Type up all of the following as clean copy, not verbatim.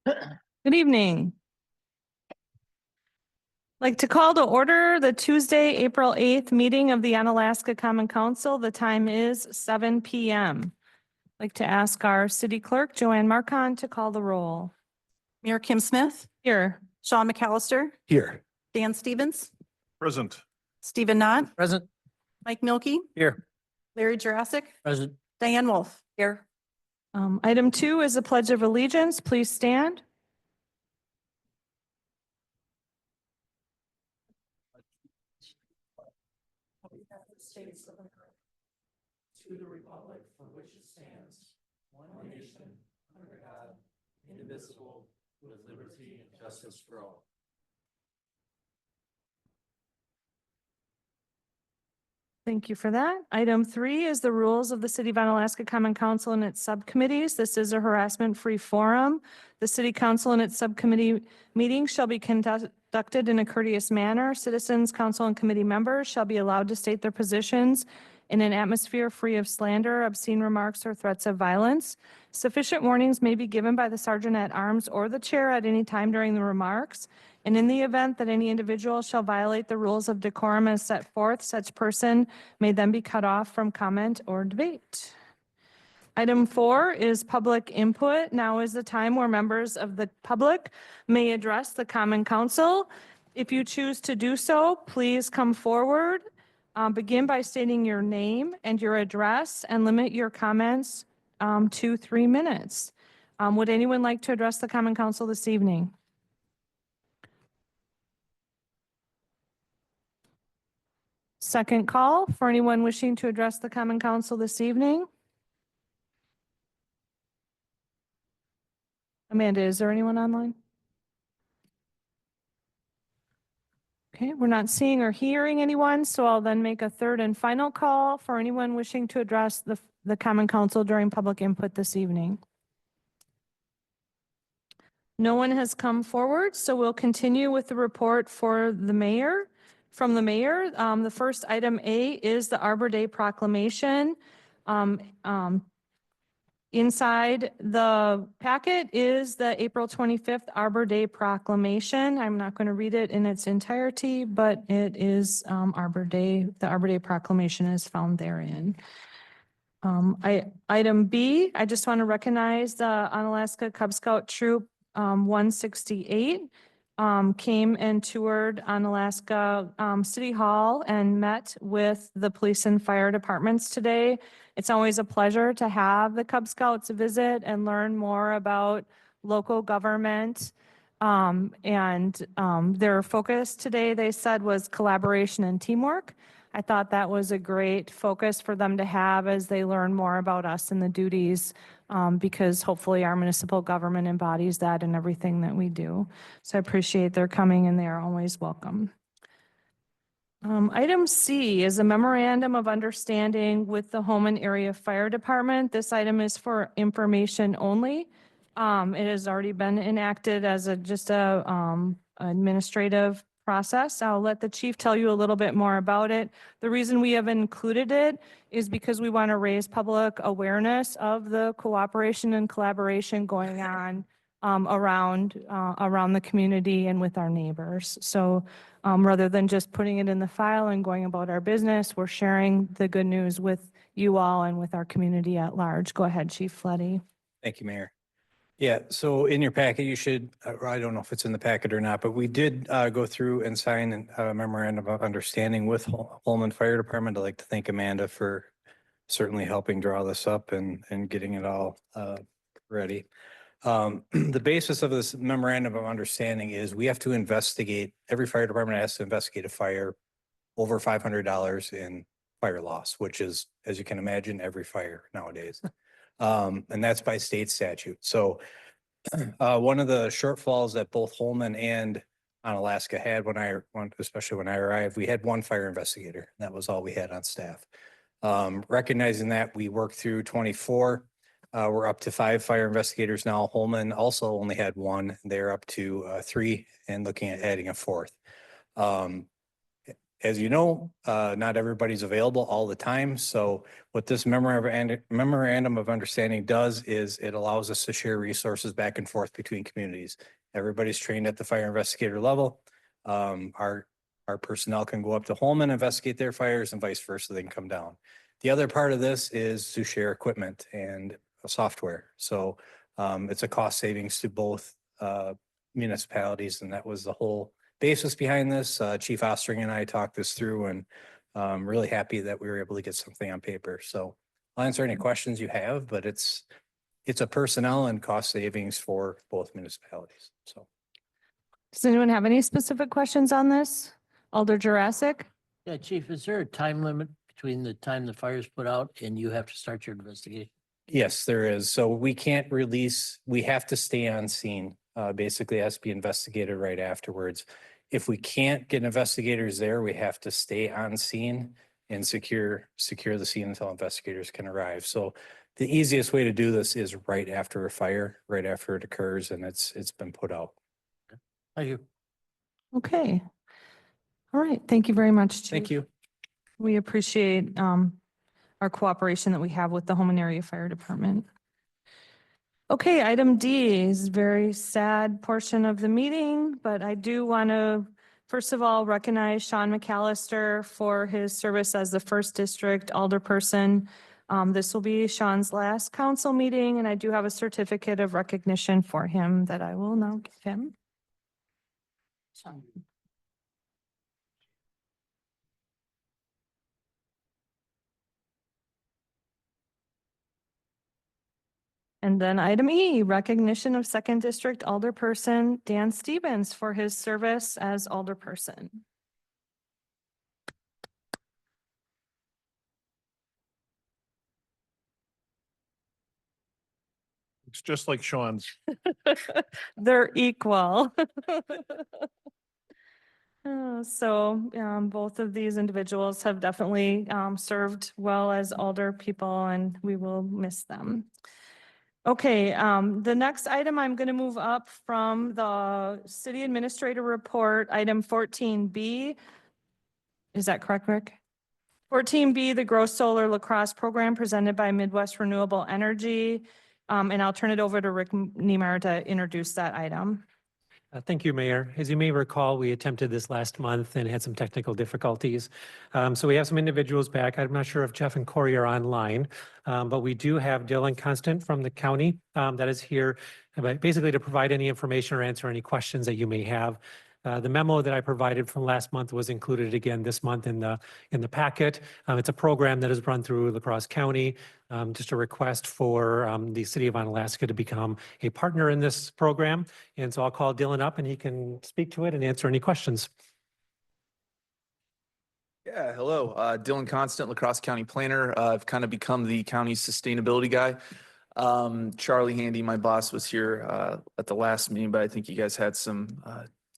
Good evening. I'd like to call to order the Tuesday, April 8th meeting of the Onalaska Common Council. The time is 7 p.m. I'd like to ask our city clerk, Joanne Marcon, to call the roll. Mayor Kim Smith, Here. Sean McAllister, Here. Dan Stevens, Present. Stephen Knott, Present. Mike Milky, Here. Larry Jurassic, Present. Diane Wolf. Here. Item 2 is the Pledge of Allegiance. Please stand. To the republic for which it stands, one nation, under God, indivisible, with liberty and justice for all. Thank you for that. Item 3 is the rules of the City of Onalaska Common Council and its subcommittees. This is a harassment-free forum. The City Council and its subcommittee meetings shall be conducted in a courteous manner. Citizens, council, and committee members shall be allowed to state their positions in an atmosphere free of slander, obscene remarks, or threats of violence. Sufficient warnings may be given by the sergeant at arms or the chair at any time during the remarks. And in the event that any individual shall violate the rules of decorum as set forth, such person may then be cut off from comment or debate. Item 4 is public input. Now is the time where members of the public may address the Common Council. If you choose to do so, please come forward. Begin by stating your name and your address and limit your comments to 3 minutes. Would anyone like to address the Common Council this evening? Second call for anyone wishing to address the Common Council this evening. Amanda, is there anyone online? Okay, we're not seeing or hearing anyone, so I'll then make a third and final call for anyone wishing to address the Common Council during public input this evening. No one has come forward, so we'll continue with the report for the mayor. From the mayor, the first item A is the Arbor Day proclamation. Inside the packet is the April 25th Arbor Day proclamation. I'm not going to read it in its entirety, but it is Arbor Day. The Arbor Day proclamation is found therein. Item B, I just want to recognize the Onalaska Cub Scout Troop 168 came and toured Onalaska City Hall and met with the police and fire departments today. It's always a pleasure to have the Cub Scouts visit and learn more about local government. Their focus today, they said, was collaboration and teamwork. I thought that was a great focus for them to have as they learn more about us and the duties, because hopefully our municipal government embodies that in everything that we do. So I appreciate their coming and they are always welcome. Item C is a memorandum of understanding with the Holmen Area Fire Department. This item is for information only. It has already been enacted as just a administrative process. I'll let the chief tell you a little bit more about it. The reason we have included it is because we want to raise public awareness of the cooperation and collaboration going on around the community and with our neighbors. So rather than just putting it in the file and going about our business, we're sharing the good news with you all and with our community at large. Go ahead, Chief Fleddy. Thank you, Mayor. Yeah, so in your packet, you should, I don't know if it's in the packet or not, but we did go through and sign a memorandum of understanding with Holmen Fire Department. I'd like to thank Amanda for certainly helping draw this up and getting it all ready. The basis of this memorandum of understanding is we have to investigate, every fire department has to investigate a fire over $500 in fire loss, which is, as you can imagine, every fire nowadays. And that's by state statute. So one of the shortfalls that both Holmen and Onalaska had especially when I arrived, we had one fire investigator. That was all we had on staff. Recognizing that, we worked through 24. We're up to 5 fire investigators now. Holmen also only had 1. They're up to 3 and looking at adding a 4th. as you know, not everybody's available all the time. So what this memorandum of understanding does is it allows us to share resources back and forth between communities. Everybody's trained at the fire investigator level. Our personnel can go up to Holman, investigate their fires, and vice versa, they can come down. The other part of this is to share equipment and software. So it's a cost savings to both municipalities, and that was the whole basis behind this. Chief Ostring and I talked this through, and really happy that we were able to get something on paper. So I'll answer any questions you have, but it's a personnel and cost savings for both municipalities. So. Does anyone have any specific questions on this? Alder Jurassic? Yeah, Chief, is there a time limit between the time the fire's put out and you have to start your investigation? Yes, there is. So we can't release, we have to stay on scene. Basically it has to be investigated right afterwards. If we can't get investigators there, we have to stay on scene and secure the scene until investigators can arrive. So the easiest way to do this is right after a fire, right after it occurs, and it's been put out. Thank you. Okay. All right. Thank you very much, Chief. Thank you. We appreciate our cooperation that we have with the Holman Area Fire Department. Okay, item D is a very sad portion of the meeting, but I do want to, first of all, recognize Sean McAllister for his service as the first district alderperson. This will be Sean's last council meeting, and I do have a certificate of recognition for him that I will now give him. And then item E, recognition of second district alderperson Dan Stevens for his service as alderperson. It's just like Sean's. They're equal. Both of these individuals have definitely served well as alder people, and we will miss them. Okay, the next item, I'm going to move up from the city administrator report, item 14B. Is that correct, Rick? 14B, the Grow Solar Lacrosse Program presented by Midwest Renewable Energy. And I'll turn it over to Rick Niemeyer to introduce that item. Thank you, Mayor. As you may recall, we attempted this last month and had some technical difficulties. So we have some individuals back. I'm not sure if Jeff and Corey are online, but we do have Dylan Constant from the county that is here, basically to provide any information or answer any questions that you may have. The memo that I provided from last month was included again this month in the packet. It's a program that is run through La Crosse County. Just a request for the city of Onalaska to become a partner in this program. And so I'll call Dylan up and he can speak to it and answer any questions. Yeah, hello. Dylan Constant, La Crosse County Planner. I've kind of become the county's sustainability guy. Charlie Handy, my boss, was here at the last meeting, but I think you guys had some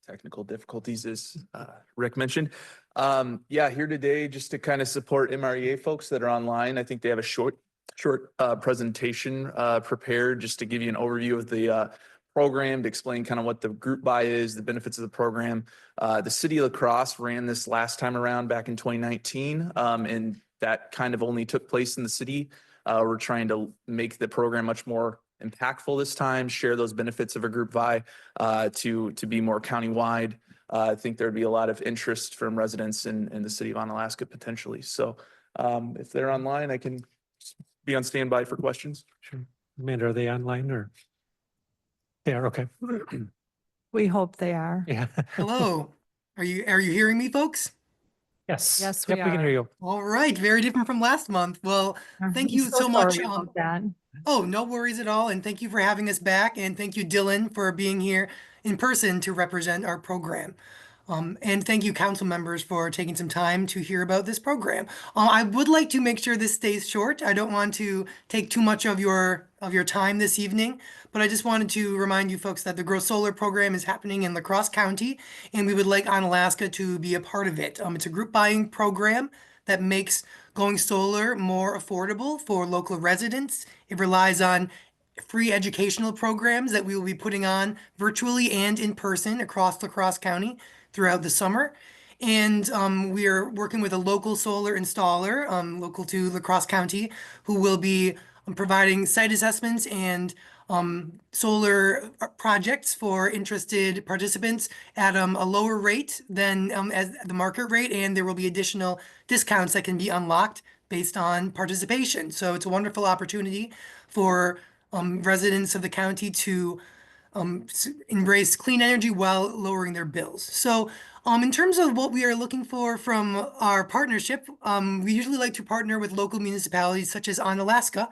technical difficulties, as Rick mentioned. Yeah, here today just to kind of support MREA folks that are online. I think they have a short presentation prepared just to give you an overview of the program, to explain kind of what the group buy is, the benefits of the program. The city of La Crosse ran this last time around back in 2019, and that kind of only took place in the city. We're trying to make the program much more impactful this time, share those benefits of a group buy to be more countywide. I think there'd be a lot of interest from residents in the city of Onalaska potentially. So if they're online, I can be on standby for questions. Sure. Amanda, are they online or? They are, okay. We hope they are. Yeah. Hello. Are you hearing me, folks? Yes. Yes, Yep, we we can are. hear you. All right. Very different from last month. Well, thank I'm you so much. sorry about that. Oh, no worries at all. And thank you for having us back. And thank you, Dylan, for being here in person to represent our program. And thank you, council members, for taking some time to hear about this program. I would like to make sure this stays short. I don't want to take too much of your time this evening, but I just wanted to remind you folks that the Grow Solar program is happening in La Crosse County, and we would like Onalaska to be a part of it. It's a group buying program that makes going solar more affordable for local residents. It relies on free educational programs that we will be putting on virtually and in person across La Crosse County throughout the summer. And we are working with a local solar installer, local to La Crosse County, who will be providing site assessments and solar projects for interested participants at a lower rate than as the market rate, and there will be additional discounts that can be unlocked based on participation. So it's a wonderful opportunity for residents of the county to embrace clean energy while lowering their bills. So in terms of what we are looking for from our partnership, we usually like to partner with local municipalities such as Onalaska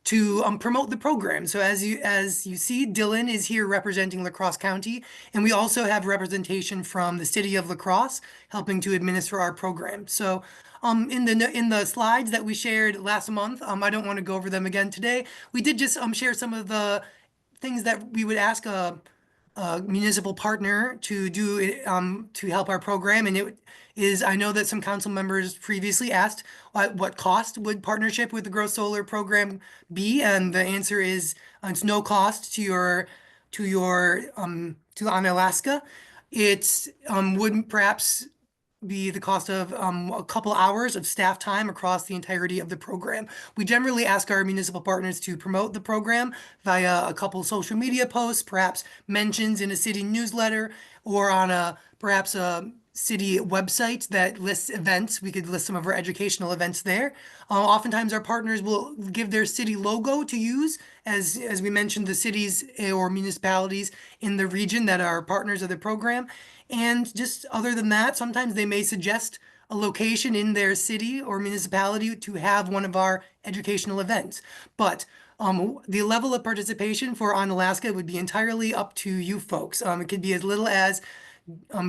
to promote the program. So as you see, Dylan is here representing La Crosse County, and we also have representation from the city of La Crosse helping to administer our program. So in the slides that we shared last month, I don't want to go over them again today. We did just share some of the things that we would ask a municipal partner to do to help our program. And it is, I know that some council members previously asked what cost would partnership with the Grow Solar program be? And the answer is it's no cost to Onalaska. It would perhaps be the cost of a couple hours of staff time across the entirety of the program. We generally ask our municipal partners to promote the program via a couple social media posts, perhaps mentions in a city newsletter, or on perhaps a city website that lists events. We could list some of our educational events there. Oftentimes our partners will give their city logo to use, as we mentioned, the cities or municipalities in the region that are partners of the program. And just other than that, sometimes they may suggest a location in their city or municipality to have one of our educational events. But the level of participation for Onalaska would be entirely up to you folks. It could be as little as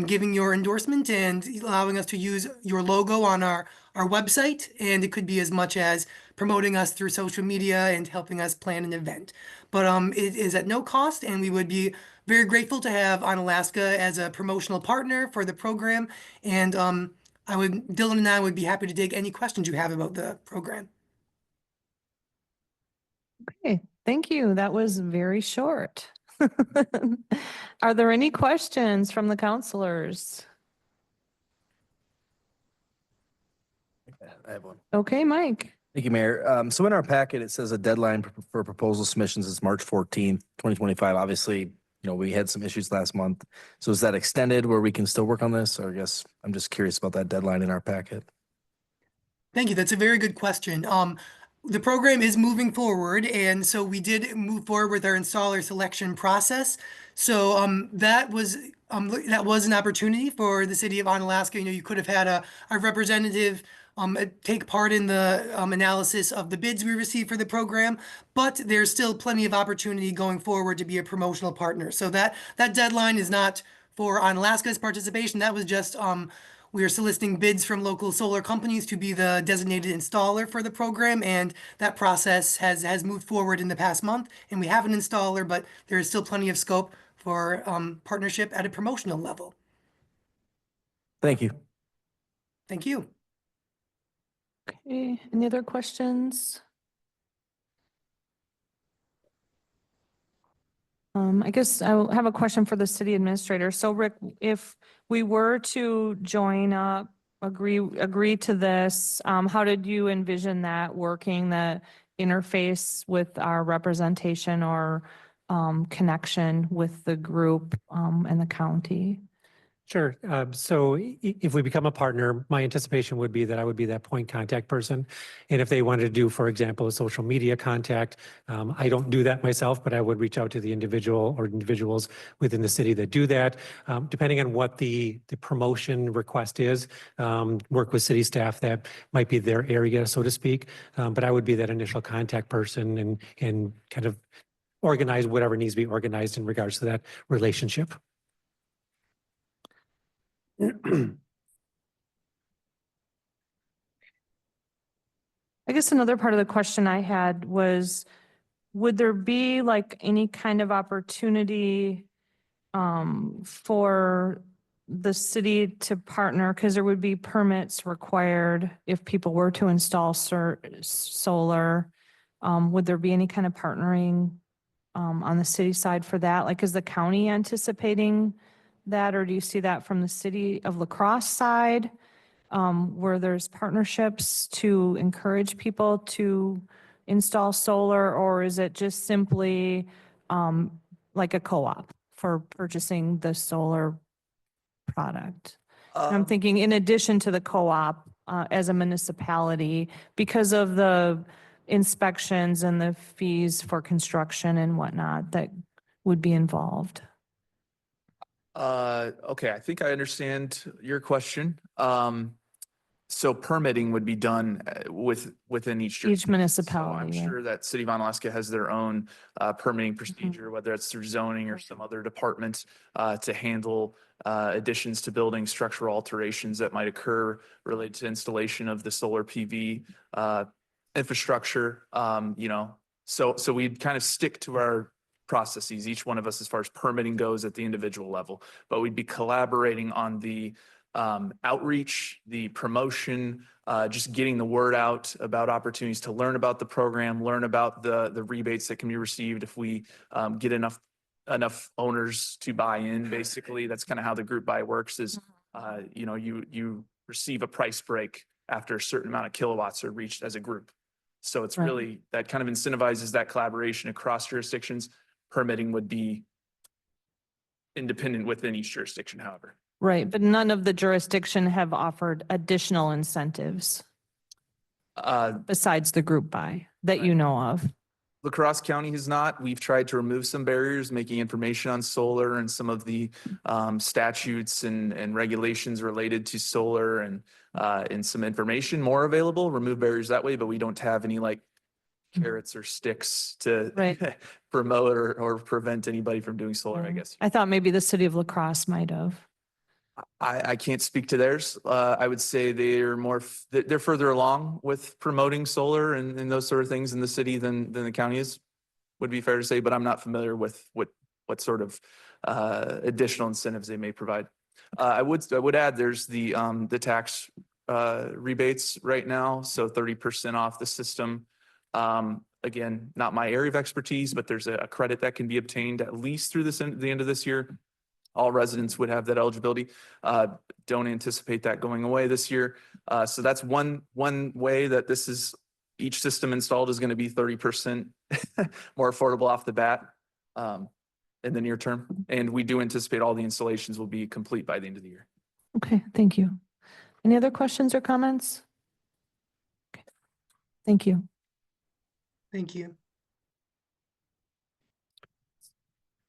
giving your endorsement and allowing us to use your logo on our website, and it could be as much as promoting us through social media and helping us plan an event. But it is at no cost, and we would be very grateful to have Onalaska as a promotional partner for the program. And Dylan and I would be happy to take any questions you have about the program. Okay, thank you. That was very short. Are there any questions from the counselors? I have one. Okay, Mike. Thank you, Mayor. So in our packet, it says a deadline for proposal submissions is March 14th, 2025. Obviously, we had some issues last month. So is that extended where we can still work on this? Or I guess I'm just curious about that deadline in our packet. Thank you. That's a very good question. The program is moving forward, and so we did move forward with our installer selection process. So that was an opportunity for the city of Onalaska. You could have had a representative take part in the analysis of the bids we received for the program, but there's still plenty of opportunity going forward to be a promotional partner. So that deadline is not for Onalaska's participation. That was just we are soliciting bids from local solar companies to be the designated installer for the program, and that process has moved forward in the past month. And we have an installer, but there is still plenty of scope for partnership at a promotional level. Thank you. Thank you. Okay, any other questions? I guess I have a question for the city administrator. So Rick, if we were to join up, agree to this, how did you envision that working, the interface with our representation or connection with the group and the county? Sure. So if we become a partner, my anticipation would be that I would be that point contact person. And if they wanted to do, for example, a social media contact, I don't do that myself, but I would reach out to the individual or individuals within the city that do that. Depending on what the promotion request is, work with city staff that might be their area, so to speak. But I would be that initial contact person and kind of organize whatever needs to be organized in regards to that relationship. I guess another part of the question I had was, would there be like any kind of opportunity for the city to partner? Because there would be permits required if people were to install solar. Would there be any kind of partnering on the city side for that? Like, is the county anticipating that, or do you see that from the city of La Crosse side? Where there's partnerships to encourage people to install solar, or is it just simply like a co-op for purchasing the solar product? And I'm thinking in addition to the co-op, as a municipality, because of the inspections and the fees for construction and whatnot that would be involved. Okay, I think I understand your question. So permitting would be done within each. Each jurisdiction. So municipality, I'm yeah. sure that City of Onalaska has their own permitting procedure, whether it's through zoning or some other department to handle additions to buildings, structural alterations that might occur related to installation of the solar PV infrastructure. So we'd kind of stick to our processes, each one of us, as far as permitting goes at the individual level, but we'd be collaborating on the outreach, the promotion, just getting the word out about opportunities to learn about the program, learn about the rebates that can be received if we get enough owners to buy in. Basically, that's kind of how the group buy works is, you receive a price break after a certain amount of kilowatts are reached as a group. So it's Right. really, that kind of incentivizes that collaboration across jurisdictions. Permitting would be independent within each jurisdiction, however. Right, but none of the jurisdiction have offered additional incentives besides the group buy that you know of. La Crosse County has not. We've tried to remove some barriers, making information on solar and some of the statutes and regulations related to solar and some information more available, remove barriers that way, but we don't have any like carrots or sticks to Right. promote or prevent anybody from doing solar, I guess. I thought maybe the city of La Crosse might have. I can't speak to theirs. I would say they're they're further along with promoting solar and those sort of things in the city than the county is, would be fair to say, but I'm not familiar with what sort of additional incentives they may provide. I would add there's the tax rebates right now, so 30% off the system. Again, not my area of expertise, but there's a credit that can be obtained at least through the end of this year. All residents would have that eligibility. Don't anticipate that going away this year. So that's one way that each system installed is going to be 30% more affordable off the bat in the near term. And we do anticipate all the installations will be complete by the end of the year. Okay, thank you. Any other questions or comments? Okay. Thank you. Thank you.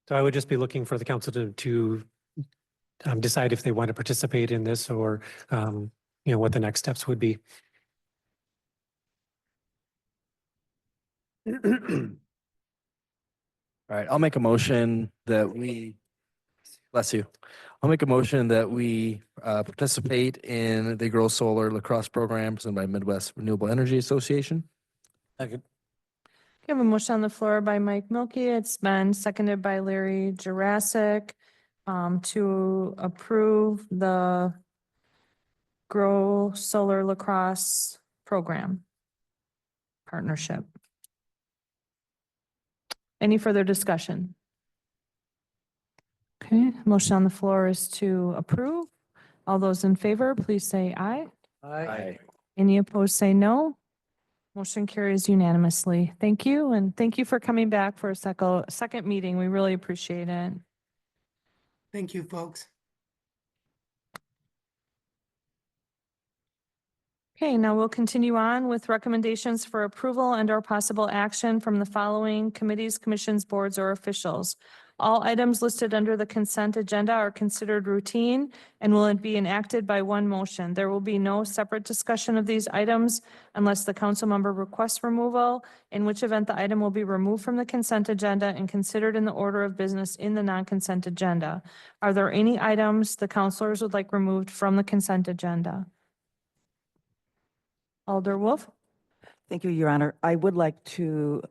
So I would just be looking for the council to decide if they want to participate in this or, what the next steps would be. All right, I'll make a motion that we, bless you. I'll make a motion that we participate in the Grow Solar La Crosse program presented by Midwest Renewable Energy Association. We have a motion on the floor by Mike Milky. It's been seconded by Larry Jurassic to approve the Grow Solar La Crosse program partnership. Any further discussion? Okay, motion on the floor is to approve. All those in favor, please say aye. Aye. Any opposed, say no. Motion carries unanimously. Thank you, and thank you for coming back for a second meeting. We really appreciate it. Thank you, folks. Okay, now we'll continue on with recommendations for approval and or possible action from the following committees, commissions, boards, or officials. All items listed under the consent agenda are considered routine and will be enacted by one motion. There will be no separate discussion of these items unless the council member requests removal, in which event the item will be removed from the consent agenda and considered in the order of business in the non-consent agenda. Are there any items the councilors would like removed from the consent agenda? Alder Wolf? Thank you, Your Honor. I would like to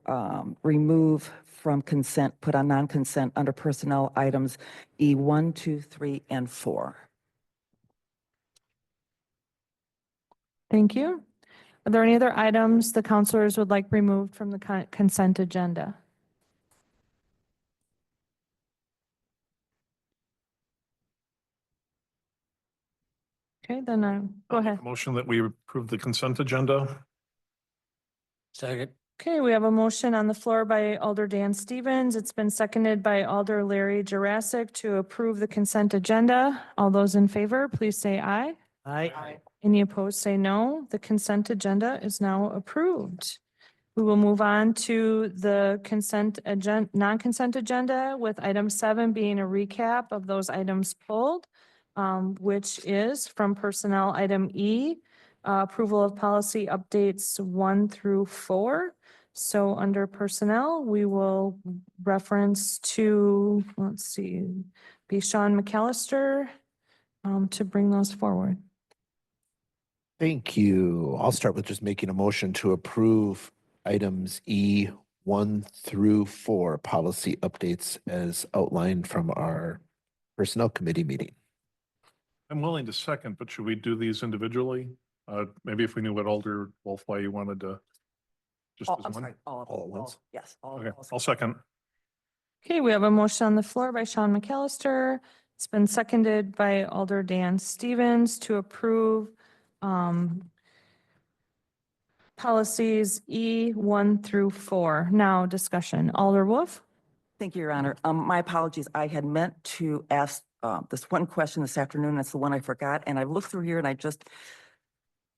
remove from consent, put on non-consent under personnel items E1, 2, 3, and 4. Thank you. Are there any other items the councilors would like removed from the consent agenda? Okay, then go I'll make ahead. a Motion that we approve the consent agenda. Second. Okay, we have a motion on the floor by Alder Dan Stevens. It's been seconded by Alder Larry Jurassic to approve the consent agenda. All those in favor, please say aye. Aye. Any opposed, say no. The consent agenda is now approved. We will move on to the consent agenda, non-consent agenda, with item 7 being a recap of those items pulled, which is from personnel item E, approval of policy updates 1 through 4. So under personnel, we will reference to, let's see, be Sean McAllister to bring those forward. Thank you. I'll start with just making a motion to approve items E1 through 4 policy updates as outlined from our Personnel Committee meeting. I'm willing to second, but should we do these individually? Maybe if we knew what Alder Wolf, why you wanted to just Oh, as I'm one? sorry, all All at once? Yes. Okay, I'll second. Okay, we have a motion on the floor by Sean McAllister. It's been seconded by Alder Dan Stevens to approve policies E1 through 4. Now discussion. Alder Wolf? Thank you, Your Honor. My apologies. I had meant to ask this one question this afternoon. That's the one I forgot. And I looked through here and I just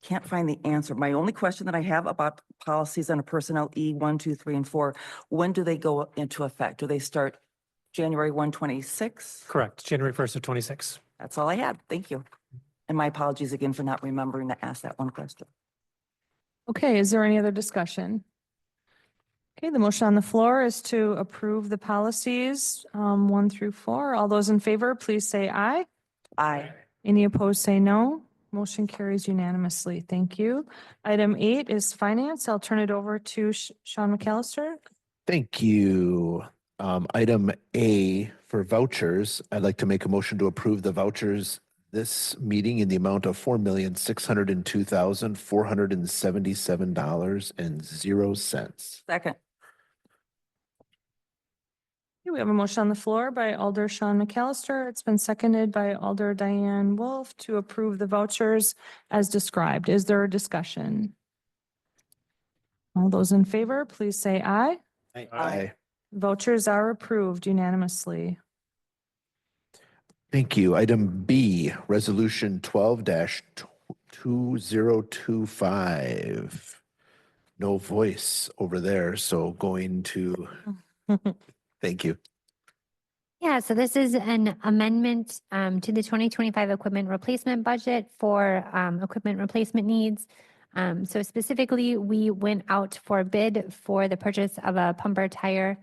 can't find the answer. My only question that I have about policies under personnel E1, 2, 3, and 4, when do they go into effect? Do they start January 1, 26? Correct, January 1st of 26. That's all I had. Thank you. And my apologies again for not remembering to ask that one question. Okay, is there any other discussion? Okay, the motion on the floor is to approve the policies 1 through 4. All those in favor, please say aye. Aye. Any opposed, say no. Motion carries unanimously. Thank you. Item 8 is finance. I'll turn it over to Sean McAllister. Thank you. Item A for vouchers, I'd like to make a motion to approve the vouchers this meeting in the amount of $4,602,477.00. Second. We have a motion on the floor by Alder Sean McAllister. It's been seconded by Alder Diane Wolf to approve the vouchers as described. Is there a discussion? All those in favor, please say aye. Aye. Vouchers are approved unanimously. Thank you. Item B, Resolution 12-2025. No voice over there, so going to, thank you. Yeah, so this is an amendment to the 2025 equipment replacement budget for equipment replacement needs. So specifically, we went out for bid for the purchase of a pumper tender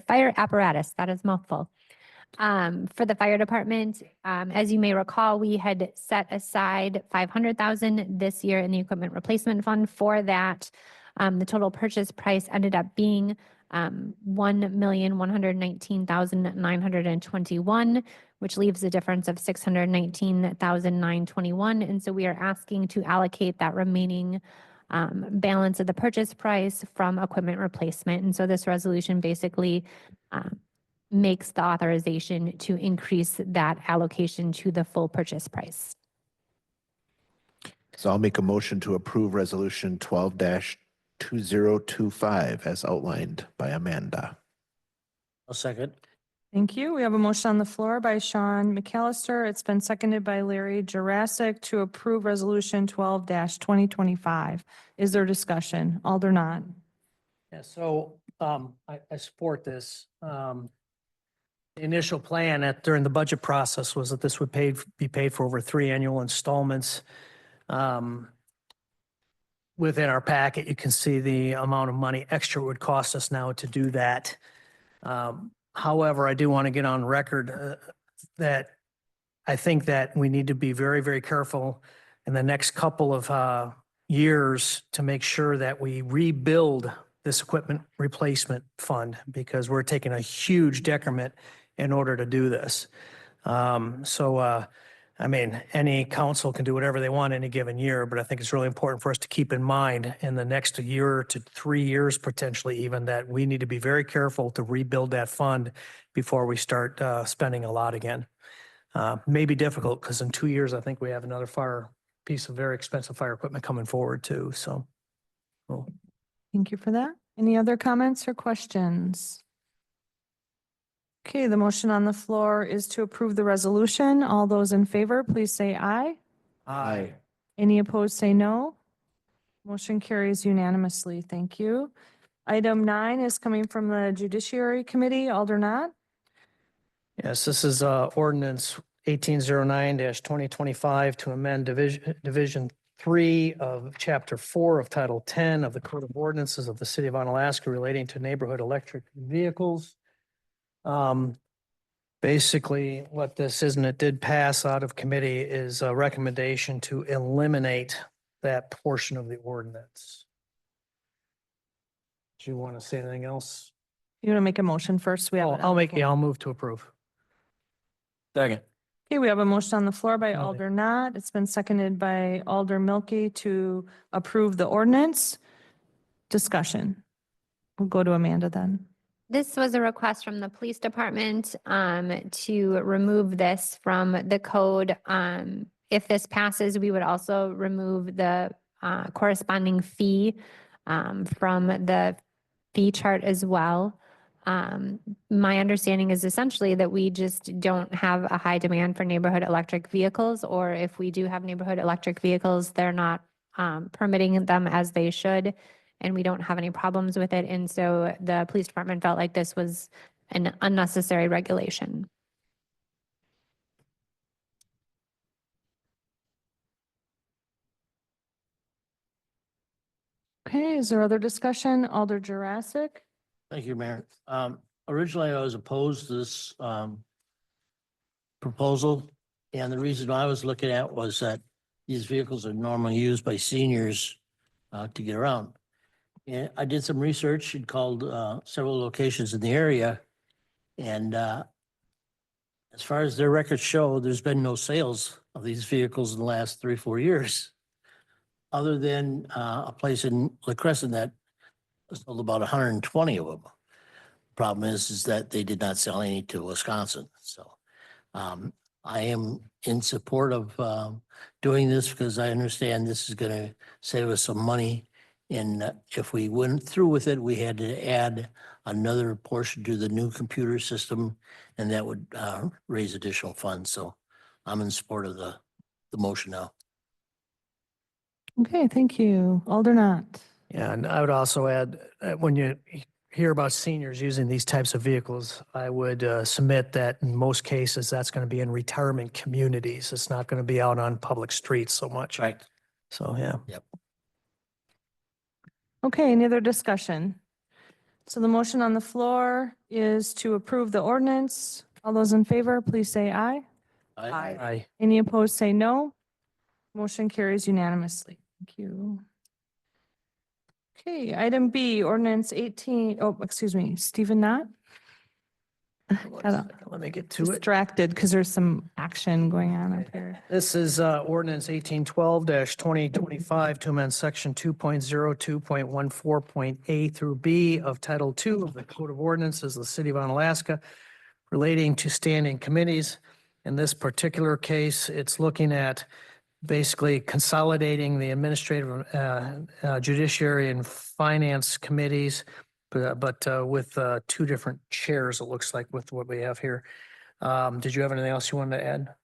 fire apparatus. That is a mouthful. For the fire department, as you may recall, we had set aside $500,000 this year in the equipment replacement fund for that. The total purchase price ended up being $1,119,921, which leaves a difference of $619,921. And so we are asking to allocate that remaining balance of the purchase price from equipment replacement. And so this resolution basically makes the authorization to increase that allocation to the full purchase price. So I'll make a motion to approve Resolution 12-2025 as outlined by Amanda. I'll second. Thank you. We have a motion on the floor by Sean McAllister. It's been seconded by Larry Jurassic to approve Resolution 12-2025. Is there discussion? Alder Knott? Yeah, so I support this. The initial plan during the budget process was that this would be paid for over 3 annual installments. Within our packet, you can see the amount of money extra it would cost us now to do that. However, I do want to get on record that I think that we need to be very, very careful in the next couple of years to make sure that we rebuild this equipment replacement fund, because we're taking a huge decrement in order to do this. I mean, any council can do whatever they want any given year, but I think it's really important for us to keep in mind in the next year to 3 years, potentially even, that we need to be very careful to rebuild that fund before we start spending a lot again. may be difficult because in 2 years, I think we have another piece of very expensive fire equipment coming forward too. So. Well, Thank you for that. Any other comments or questions? Okay, the motion on the floor is to approve the resolution. All those in favor, please say aye. Aye. Any opposed, say no. Motion carries unanimously. Thank you. Item 9 is coming from the Judiciary Committee. Alder Knott. Yes, this is ordinance 1809-2025 to amend Division 3 of Chapter 4 of Title 10 of the Code of Ordinances of the City of Onalaska relating to neighborhood electric vehicles. Basically, what this is, and it did pass out of committee, is a recommendation to eliminate that portion of the ordinance. Do you want to say anything else? You want to make a motion first? We have. it on the floor. I'll move to approve. Second. Okay, we have a motion on the floor by Milky. Alder Knott. It's been seconded by Alder Milky to approve the ordinance. Discussion. We'll go to Amanda then. This was a request from the police department to remove this from the code. If this passes, we would also remove the corresponding fee from the fee chart as well. My understanding is essentially that we just don't have a high demand for neighborhood electric vehicles, or if we do have neighborhood electric vehicles, they're not permitting them as they should, and we don't have any problems with it. And so the police department felt like this was an unnecessary regulation. Okay, is there other discussion? Alder Jurassic? Thank you, Mayor. Originally, I was opposed to this proposal. And the reason I was looking at was that these vehicles are normally used by seniors to get around. And I did some research and called several locations in the area. And as far as their records show, there's been no sales of these vehicles in the last 3-4 years, other than a place in La Crescent that sold about 120 of them. Problem is that they did not sell any to Wisconsin. So I am in support of doing this because I understand this is going to save us some money. And if we went through with it, we had to add another portion to the new computer system, and that would raise additional funds. So I'm in support of the motion now. Okay, thank you. Alder Knott. Yeah, and I would also add, when you hear about seniors using these types of vehicles, I would submit that in most cases, that's going to be in retirement communities. It's not going to be out on public streets so much. Right. So, yeah. Yep. Okay, any other discussion? So the motion on the floor is to approve the ordinance. All those in favor, please say aye. Aye. Any opposed, say no. Motion carries unanimously. Thank you. Okay, item B, ordinance 18, Stephen Knott. Got Let me get to it. distracted because there's some action going on up here. This is ordinance 1812-2025 to amend section 2.02.14.A through B of Title II of the Code of Ordinances of the City of Onalaska relating to standing committees. In this particular case, it's looking at basically consolidating the administrative, judiciary and finance committees, but with two different chairs, it looks like, with what we have here. Did you have anything else you wanted to add?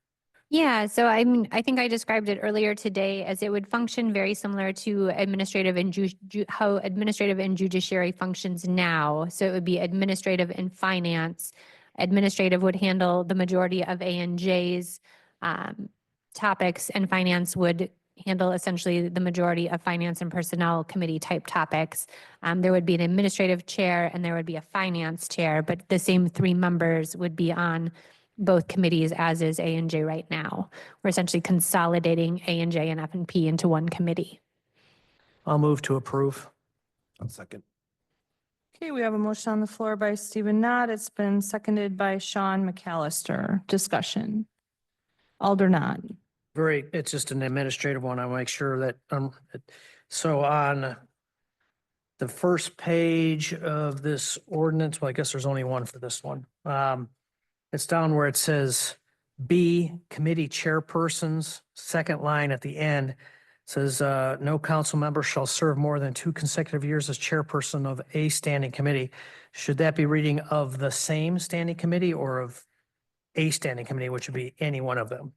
Yeah, so I mean, I think I described it earlier today as it would function very similar to administrative and how administrative and judiciary functions now. So it would be administrative and finance. Administrative would handle the majority of A&J's topics, and finance would handle essentially the majority of finance and personnel committee type topics. There would be an administrative chair and there would be a finance chair, but the same 3 members would be on both committees as is A&J right now. We're essentially consolidating A&J and F&P into one committee. I'll move to approve. I'll second. Okay, we have a motion on the floor by Stephen Knott. It's been seconded by Sean McAllister. Discussion. Alder Knott. It's just an administrative one. I'll make sure that, so on the first page of this ordinance, well, I guess there's only one for this one. It's down where it says B, committee chairpersons, second line at the end says, no council member shall serve more than 2 consecutive years as chairperson of a standing committee. Should that be reading of the same standing committee or of a standing committee, which would be any one of them?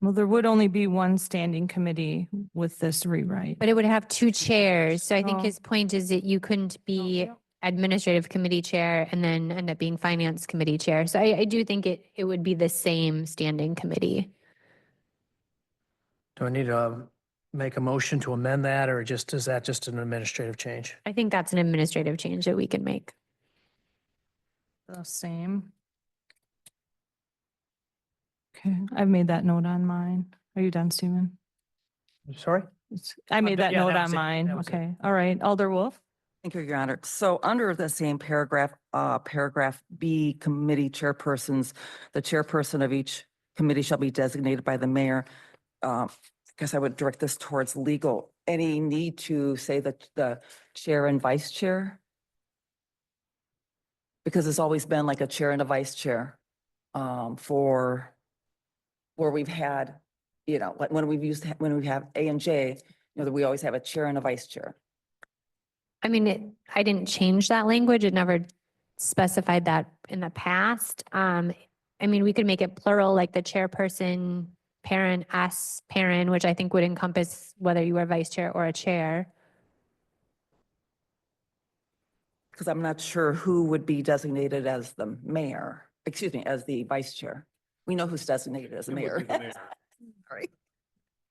Well, there would only be one standing committee with this rewrite. But it would have 2 chairs. So I think Oh. his point is that you couldn't be administrative committee chair and then end up being finance committee chair. So I do think it would be the same standing committee. Do I need to make a motion to amend that, or just, is that just an administrative change? I think that's an administrative change that we can make. The same. Okay, I've made that note on mine. Are you done, Stephen? Sorry? I made that yeah, note that on was it. mine. That was it. Okay, all right. Alder Wolf? Thank you, Your Honor. So under the same paragraph, paragraph B, committee chairpersons, the chairperson of each committee shall be designated by the mayor. I guess I would direct this towards legal. Any need to say that the chair and vice chair? Because it's always been like a chair and a vice chair for where we've had, you know, like when we have A and J, you know, that we always have a chair and a vice chair. I mean, I didn't change that language. It never specified that in the past. I mean, we could make it plural, like the chairperson, parent, us, parent, which I think would encompass whether you were vice chair or a chair. Because I'm not sure who would be designated as the mayor, excuse me, as the vice chair. We know who's designated as the It would mayor. be the mayor. Sorry.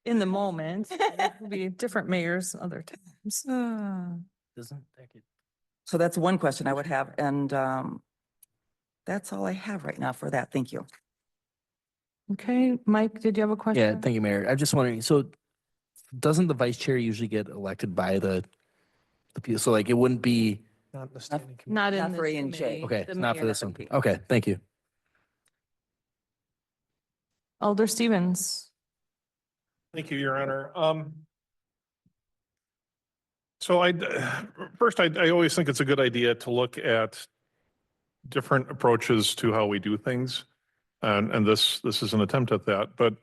In the moment, there will be different mayors other times. So that's one question I would have, and that's all I have right now for that. Thank you. Okay, Mike, did you have a question? Yeah, thank you, Mayor. I'm just wondering, so doesn't the vice chair usually get elected by the people? So like it wouldn't be, Not in the standing committee. Not in Not for this A and J. committee, okay, the it's not for mayor. this one. Okay, thank you. Alder Stevens. Thank you, Your Honor. So I always think it's a good idea to look at different approaches to how we do things. And this is an attempt at that, but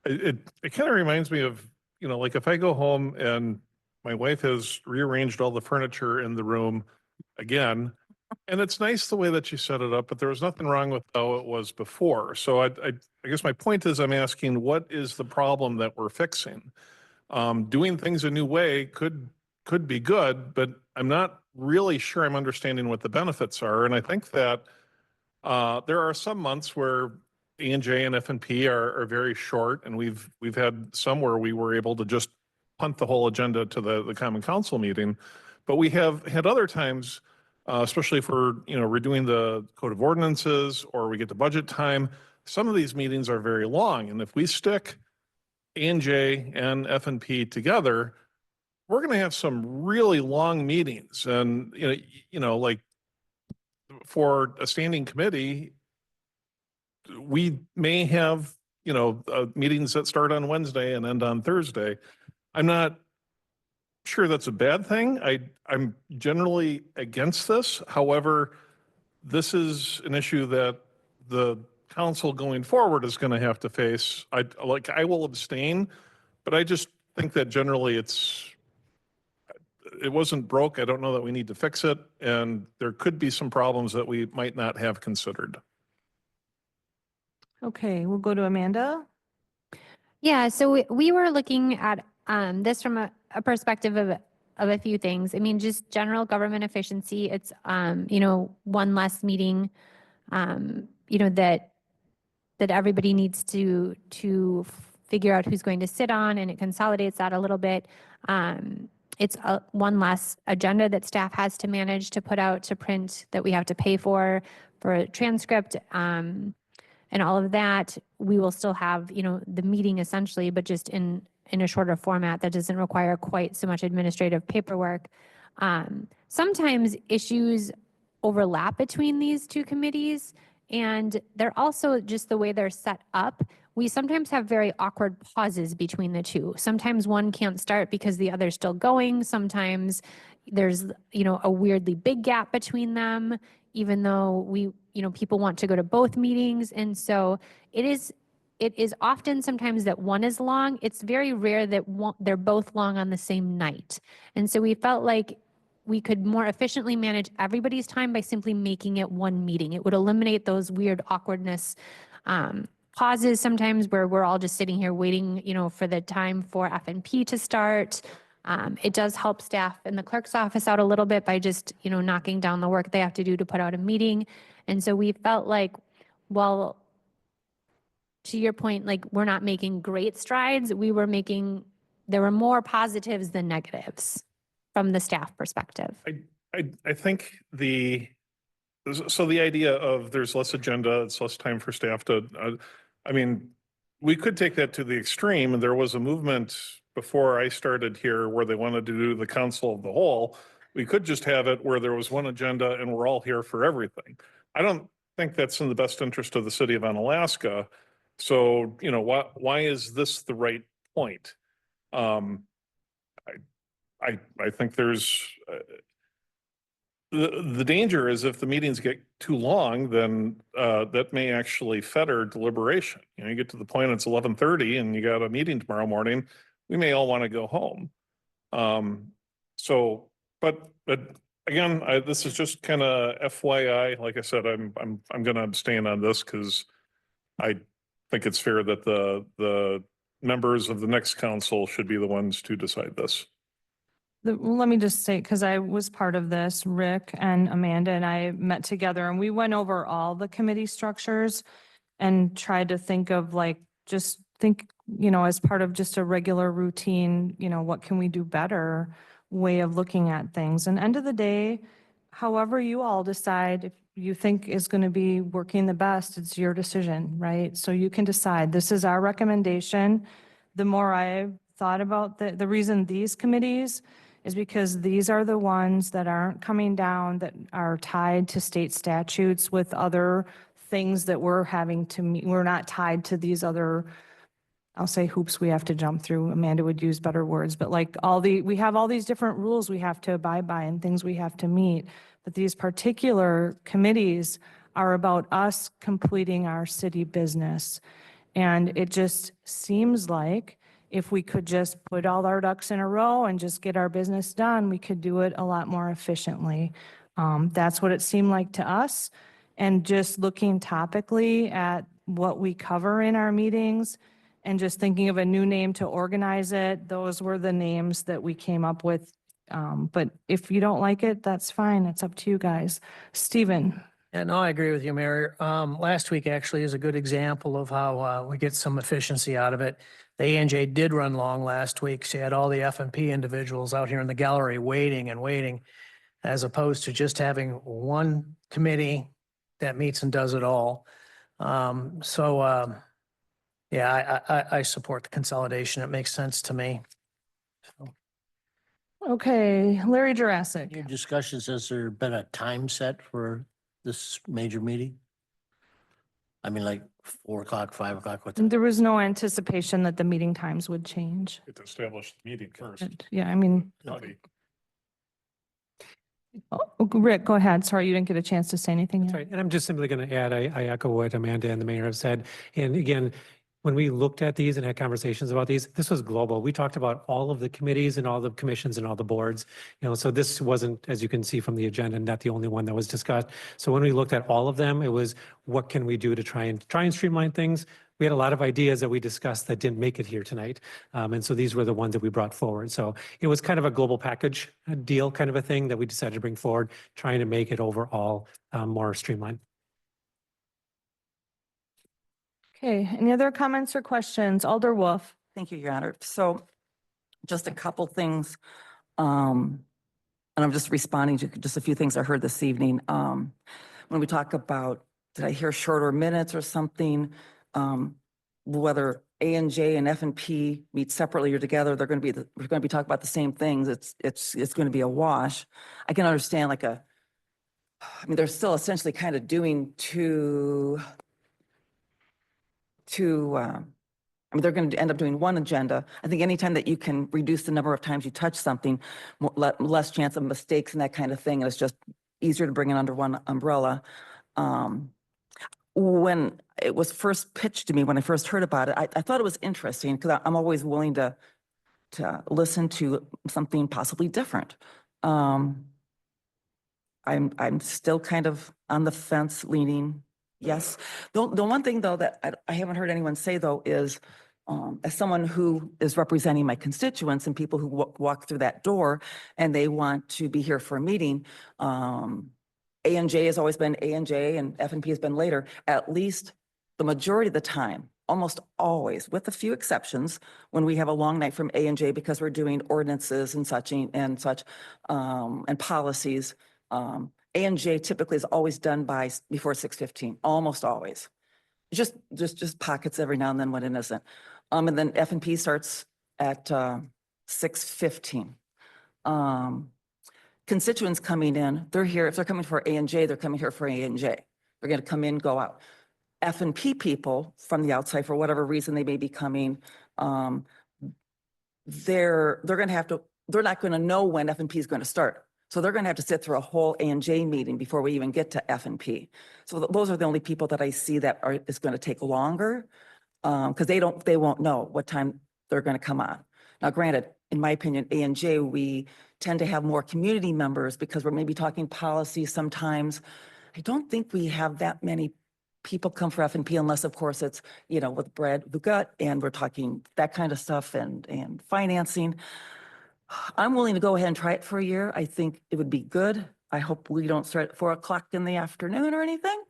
it kind of reminds me of, you know, like if I go home and my wife has rearranged all the furniture in the room again, and it's nice the way that she set it up, but there was nothing wrong with how it was before. So I guess my point is I'm asking, what is the problem that we're fixing? Doing things a new way could be good, but I'm not really sure I'm understanding what the benefits are. And I think that there are some months where E&J and F&P are very short, and we've had some where we were able to just punt the whole agenda to the Common Council meeting. But we have had other times, especially for, you know, redoing the Code of Ordinances or we get to budget time, some of these meetings are very long. And if we stick E&J and F&P together, we're going to have some really long meetings. And, you know, like for a standing committee, we may have, you know, meetings that start on Wednesday and end on Thursday. I'm not sure that's a bad thing. I'm generally against this. However, this is an issue that the council going forward is going to have to face. I will abstain, but I just think that generally it wasn't broke. I don't know that we need to fix it. And there could be some problems that we might not have considered. Okay, we'll go to Amanda. Yeah, so we were looking at this from a perspective of a few things. I mean, just general government efficiency. It's you know, one less meeting, you know, that everybody needs to figure out who's going to sit on, and it consolidates that a little bit. It's one less agenda that staff has to manage, to put out, to print, that we have to pay for a transcript. And all of that, we will still have, you know, the meeting essentially, but just in a shorter format that doesn't require quite so much administrative paperwork. Sometimes issues overlap between these two committees, and they're also just the way they're set up. We sometimes have very awkward pauses between the two. Sometimes one can't start because the other's still going. Sometimes there's, you know, a weirdly big gap between them. even though people want to go to both meetings. And so it is often sometimes that one is long. It's very rare that they're both long on the same night. And so we felt like we could more efficiently manage everybody's time by simply making it one meeting. It would eliminate those weird awkwardness pauses sometimes where we're all just sitting here waiting, for the time for FNP to start. It does help staff in the clerk's office out a little bit by just, knocking down the work they have to do to put out a meeting. And so we felt like, well, to your point, like we're not making great strides. There were more positives than negatives from the staff perspective. I think the idea of there's less agenda, it's less time for staff to, we could take that to the extreme, and there was a movement before I started here where they wanted to do the council of the whole. We could just have it where there was one agenda and we're all here for everything. I don't think that's in the best interest of the city of Onalaska. So, why is this the right point? I think there's the danger is if the meetings get too long, then that may actually fetter deliberation. You get to the point it's 11:30 and you got a meeting tomorrow morning. We may all want to go home. But again, this is just kind of FYI. Like I said, I'm going to abstain on this because I think it's fair that the members of the next council should be the ones to decide this. Let me just say, because I was part of this, Rick and Amanda and I met together and we went over all the committee structures and tried to think of as part of just a regular routine, what can we do better way of looking at things. And end of the day, however you all decide, if you think is going to be working the best, it's your decision, right? So you can decide. This is our recommendation. The more I've thought about the reason these committees is because these are the ones that aren't coming down, that are tied to state statutes with other things that we're having to meet. We're not tied to these other, I'll say hoops we have to jump through. Amanda would use better words, but we have all these different rules we have to abide by and things we have to meet. But these particular committees are about us completing our city business. And it just seems like if we could just put all our ducks in a row and just get our business done, we could do it a lot more efficiently. That's what it seemed like to us. And just looking topically at what we cover in our meetings and just thinking of a new name to organize it, those were the names that we came up with. But if you don't like it, that's fine. It's up to you guys. Stephen. Yeah, no, I agree with you, Mary. Last week actually is a good example of how we get some efficiency out of it. The ANJ did run long last week. She had all the FNP individuals out here in the gallery waiting and waiting, as opposed to just having one committee that meets and does it all. Yeah, I support the consolidation. It makes sense to me. Okay, Larry Jurassic. Your discussions, has there been a time set for this major meeting? I mean, like 4 o'clock, 5 o'clock, what time? There was no anticipation that the meeting times would change. Get to establish the meeting first. Yeah, Rick, go ahead. Sorry, you didn't get a chance to say anything That's yet. right. And I'm just simply going to add, I echo what Amanda and the mayor have said. And again, when we looked at these and had conversations about these, this was global. We talked about all of the committees and all the commissions and all the boards. So this wasn't, as you can see from the agenda, not the only one that was discussed. So when we looked at all of them, it was what can we do to try and streamline things? We had a lot of ideas that we discussed that didn't make it here tonight. And so these were the ones that we brought forward. So it was kind of a global package deal kind of a thing that we decided to bring forward, trying to make it overall more streamlined. Okay, any other comments or questions? Alder Wolf. Thank you, Your Honor. So just a couple things. And I'm just responding to just a few things I heard this evening. When we talk about, did I hear shorter minutes or something? Whether ANJ and FNP meet separately or together, we're going to be talking about the same things. It's going to be a wash. I can understand they're still essentially kind of doing they're going to end up doing one agenda. I think anytime that you can reduce the number of times you touch something, less chance of mistakes and that kind of thing. And it's just easier to bring it under one umbrella. When it was first pitched to me, when I first heard about it, I thought it was interesting because I'm always willing to listen to something possibly different. I'm still kind of on the fence leaning, yes. The one thing though that I haven't heard anyone say though is, as someone who is representing my constituents and people who walk through that door and they want to be here for a meeting, A&J has always been A&J and F&P has been later. At least the majority of the time, almost always, with a few exceptions, when we have a long night from A&J because we're doing ordinances and such, and policies, A&J typically is always done by before 6:15, almost always. Just pockets every now and then when it isn't. And then F&P starts at 6:15. Constituents coming in, they're here, if they're coming for A&J, they're coming here for A&J. They're gonna come in, go out. F&P people from the outside, for whatever reason they may be coming, they're not gonna know when F&P is gonna start. So they're gonna have to sit through a whole A&J meeting before we even get to F&P. So those are the only people that I see that is gonna take longer, because they won't know what time they're gonna come on. Now, granted, in my opinion, A&J, we tend to have more community members because we're maybe talking policy sometimes. I don't think we have that many people come for F&P unless, of course, it's, with Brad Lugat and we're talking that kind of stuff and financing. I'm willing to go ahead and try it for a year. I think it would be good. I hope we don't start at 4 o'clock in the afternoon or anything,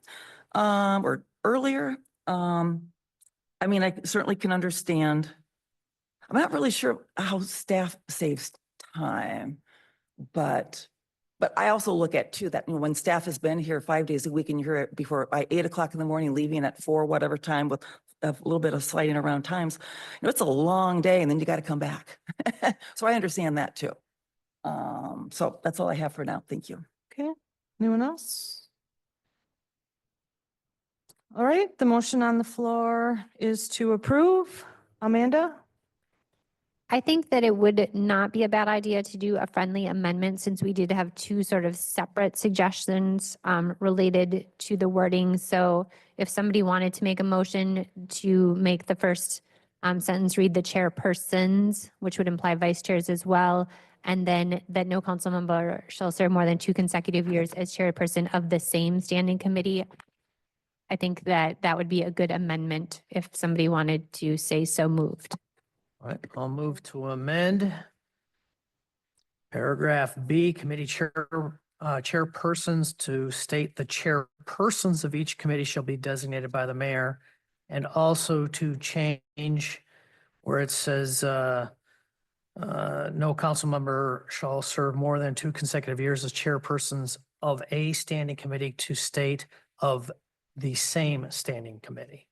or earlier. I certainly can understand. I'm not really sure how staff saves time, but I also look at too that when staff has been here 5 days a week and you're here before by 8 o'clock in the morning, leaving at 4, whatever time with a little bit of sliding around times, it's a long day and then you got to come back. So I understand that too. So that's all I have for now. Thank you. Okay, anyone else? All right, the motion on the floor is to approve. Amanda? I think that it would not be a bad idea to do a friendly amendment since we did have two sort of separate suggestions related to the wording. So if somebody wanted to make a motion to make the first sentence read the chairpersons, which would imply vice chairs as well, and then that no council member shall serve more than 2 consecutive years as chairperson of the same standing committee, I think that that would be a good amendment if somebody wanted to say so moved. All right, I'll move to amend paragraph B, committee chairpersons to state the chairpersons of each committee shall be designated by the mayor, and also to change where it says no council member shall serve more than 2 consecutive years as chairpersons of a standing committee to state of the same standing committee.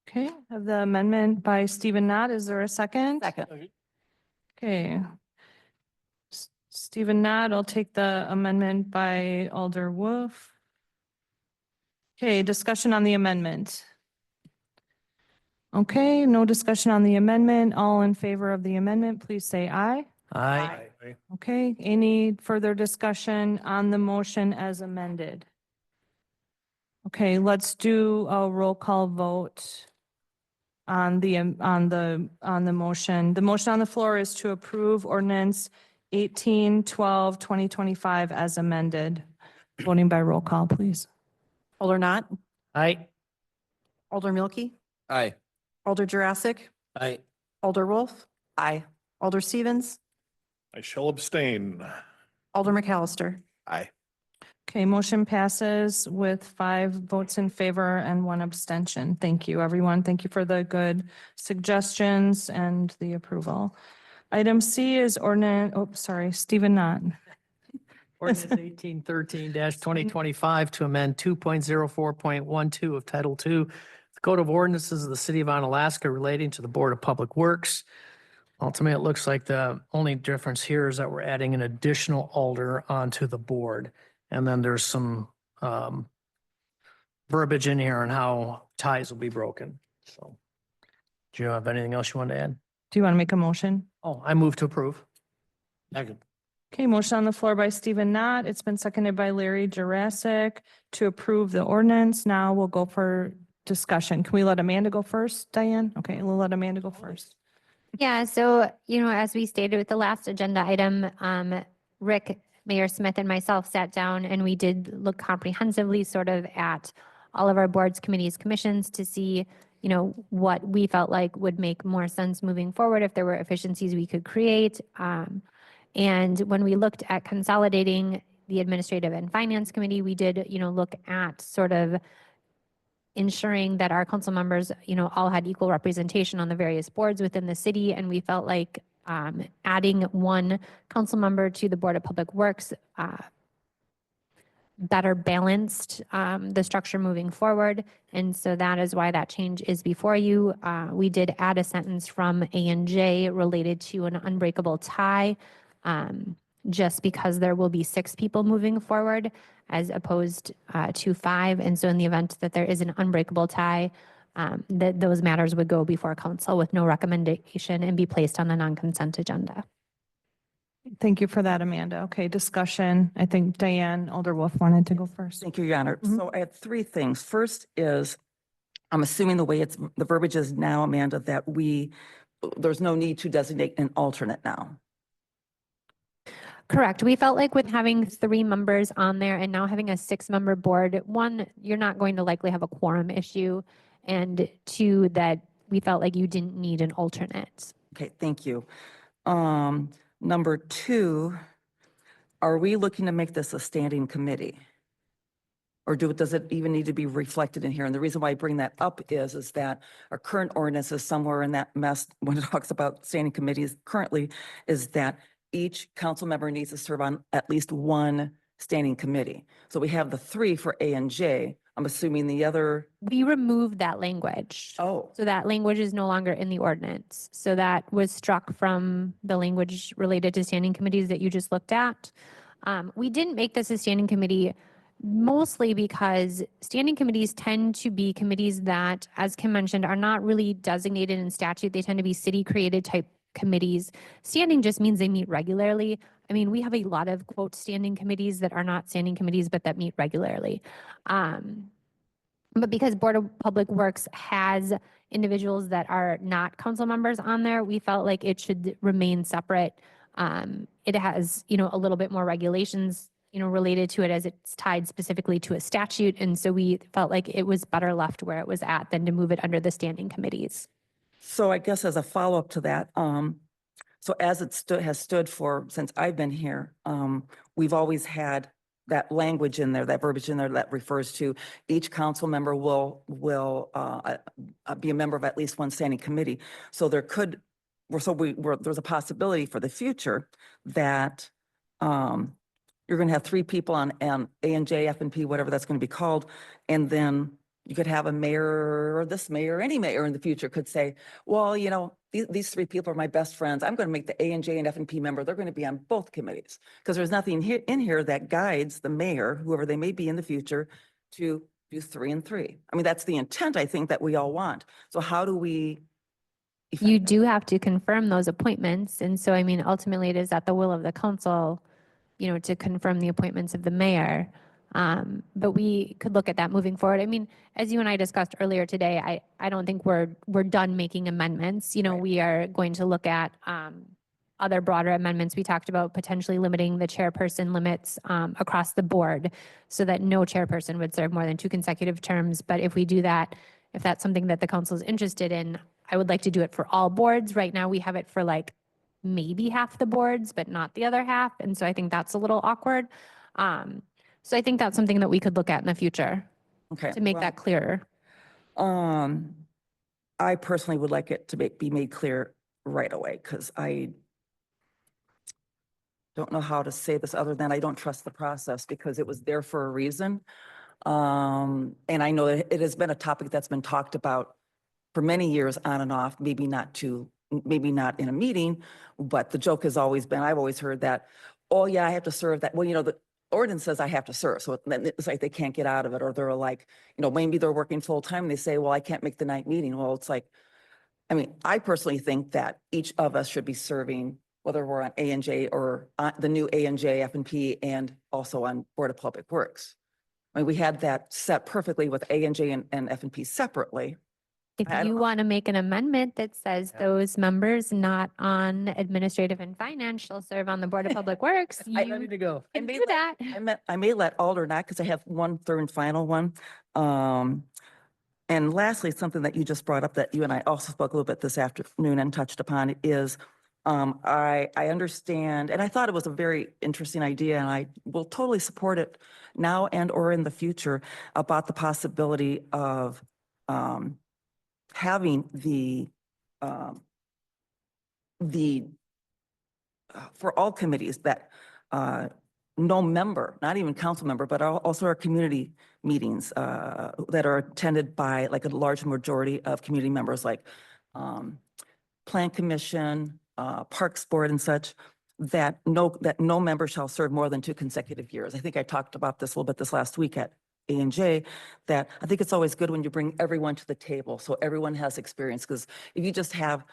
Okay, I have the amendment by Stephen Knott. Is there a second? Second. Okay. Stephen Knott, I'll take the amendment by Alder Wolf. Okay, discussion on the amendment. Okay, no discussion on the amendment. All in favor of the amendment, please say aye. Aye. Okay, any further discussion on the motion as amended? Okay, let's do a roll call vote on the motion. The motion on the floor is to approve ordinance 1812-2025 as amended. Voting by roll call, please. Alder Knott, Aye. Alder Milky, Aye. Alder Jurassic, Aye. Alder Wolf, Aye. Alder Stevens, I shall abstain. Alder McAllister. Aye. Okay, motion passes with 5 votes in favor and 1 abstention. Thank you, everyone. Thank you for the good suggestions and the approval. Item C is Stephen Knott. Ordinance 1813-2025 to amend 2.04.12 of Title II, the Code of Ordinances of the City of Onalaska relating to the Board of Public Works. Ultimately, it looks like the only difference here is that we're adding an additional alder onto the board. And then there's some verbiage in here on how ties will be broken. So, do you have anything else you want to add? Do you want to make a motion? Oh, I move to approve. Second. Okay, motion on the floor by Stephen Knott. It's been seconded by Larry Jurassic to approve the ordinance. Now we'll go for discussion. Can we let Amanda go first, Diane? Okay, we'll let Amanda go first. Yeah, so, as we stated with the last agenda item, Rick, Mayor Smith and myself sat down and we did look comprehensively sort of at all of our boards, committees, commissions to see, what we felt like would make more sense moving forward if there were efficiencies we could create. And when we looked at consolidating the administrative and finance committee, we did, look at sort of ensuring that our council members, all had equal representation on the various boards within the city. And we felt like adding one council member to the Board of Public Works better balanced the structure moving forward. And so that is why that change is before you. We did add a sentence from A&J related to an unbreakable tie, just because there will be 6 people moving forward as opposed to 5. And so in the event that there is an unbreakable tie, that those matters would go before council with no recommendation and be placed on the non-consent agenda. Thank you for that, Amanda. Okay, discussion. I think Diane Alderwolf wanted to go first. Thank you, Your Honor. So I had 3 things. First is, I'm assuming the way the verbiage is now, Amanda, that there's no need to designate an alternate now. Correct. We felt like with having 3 members on there and now having a 6-member board, 1, you're not going to likely have a quorum issue, and 2, that we felt like you didn't need an alternate. Okay, thank you. Number 2, are we looking to make this a standing committee? Or does it even need to be reflected in here? And the reason why I bring that up is that our current ordinance is somewhere in that mess when it talks about standing committees currently, is that each council member needs to serve on at least 1 standing committee. So we have the 3 for A and J. I'm assuming the other. We removed that language. Oh. So that language is no longer in the ordinance. So that was struck from the language related to standing committees that you just looked at. We didn't make this a standing committee mostly because standing committees tend to be committees that, as Kim mentioned, are not really designated in statute. They tend to be city-created type committees. Standing just means they meet regularly. I mean, we have a lot of, quote, standing committees that are not standing committees, but that meet regularly. But because Board of Public Works has individuals that are not council members on there, we felt like it should remain separate. It has, a little bit more regulations, related to it as it's tied specifically to a statute. And so we felt like it was better left where it was at than to move it under the standing committees. So I guess as a follow-up to that, so as it has stood for, since I've been here, we've always had that language in there, that verbiage in there that refers to each council member will be a member of at least 1 standing committee. So there's a possibility for the future that you're going to have 3 people on A and J, F and P, whatever that's going to be called, and then you could have a mayor or this mayor, any mayor in the future could say, well, these 3 people are my best friends. I'm going to make the A and J and F and P member. They're going to be on both committees because there's nothing in here that guides the mayor, whoever they may be in the future, to do 3 and 3. I mean, that's the intent, I think, that we all want. So how do we? You do have to confirm those appointments. And so, I mean, ultimately it is at the will of the council, to confirm the appointments of the mayor. But we could look at that moving forward. I mean, as you and I discussed earlier today, I don't think we're done making amendments. We are going to look at other broader amendments. We talked about potentially limiting the chairperson limits across the board so that no chairperson would serve more than 2 consecutive terms. But if we do that, if that's something that the council is interested in, I would like to do it for all boards. Right now, we have it for like maybe half the boards, but not the other half. And so I think that's a little awkward. So I think that's something that we could look at in the future to make that clearer. I personally would like it to be made clear right away because I don't know how to say this other than I don't trust the process because it was there for a reason. And I know that it has been a topic that's been talked about for many years on and off, maybe not in a meeting, but the joke has always been, I've always heard that, oh yeah, I have to serve that. Well, the ordinance says I have to serve. So it's like they can't get out of it, or they're like, maybe they're working full time. And they say, well, I can't make the night meeting. Well, it's like, I mean, I personally think that each of us should be serving whether we're on A and J or the new A and J, F and P, and also on Board of Public Works. I mean, we had that set perfectly with A and J and F and P separately. If I don't you know. want to make an amendment that says Yeah. those members not on administrative and finance shall serve on the Board of Public Works, I- you to go. can may do that. I may let Alder not, because I have one third and final one. And lastly, something that you just brought up that you and I also spoke a little bit this afternoon and touched upon is, I understand, and I thought it was a very interesting idea, and I will totally support it now and or in the future about the possibility of having for all committees that no member, not even council member, but also our community meetings that are attended by like a large majority of community members, like Plan Commission, Parks Board and such, that no member shall serve more than 2 consecutive years. I think I talked about this a little bit this last week at A&J, that I think it's always good when you bring everyone to the table, so everyone has experience, because if you just have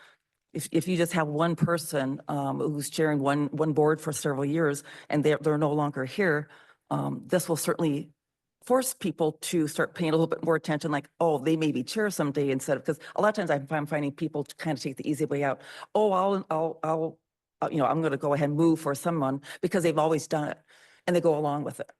if you just have one person who's chairing one board for several years and they're no longer here, this will certainly force people to start paying a little bit more attention, like, oh, they may be chair someday, instead of, because a lot of times I'm finding people to kind of take the easy way out. Oh, I'll I'm going to go ahead and move for someone because they've always done it, and they go along with it.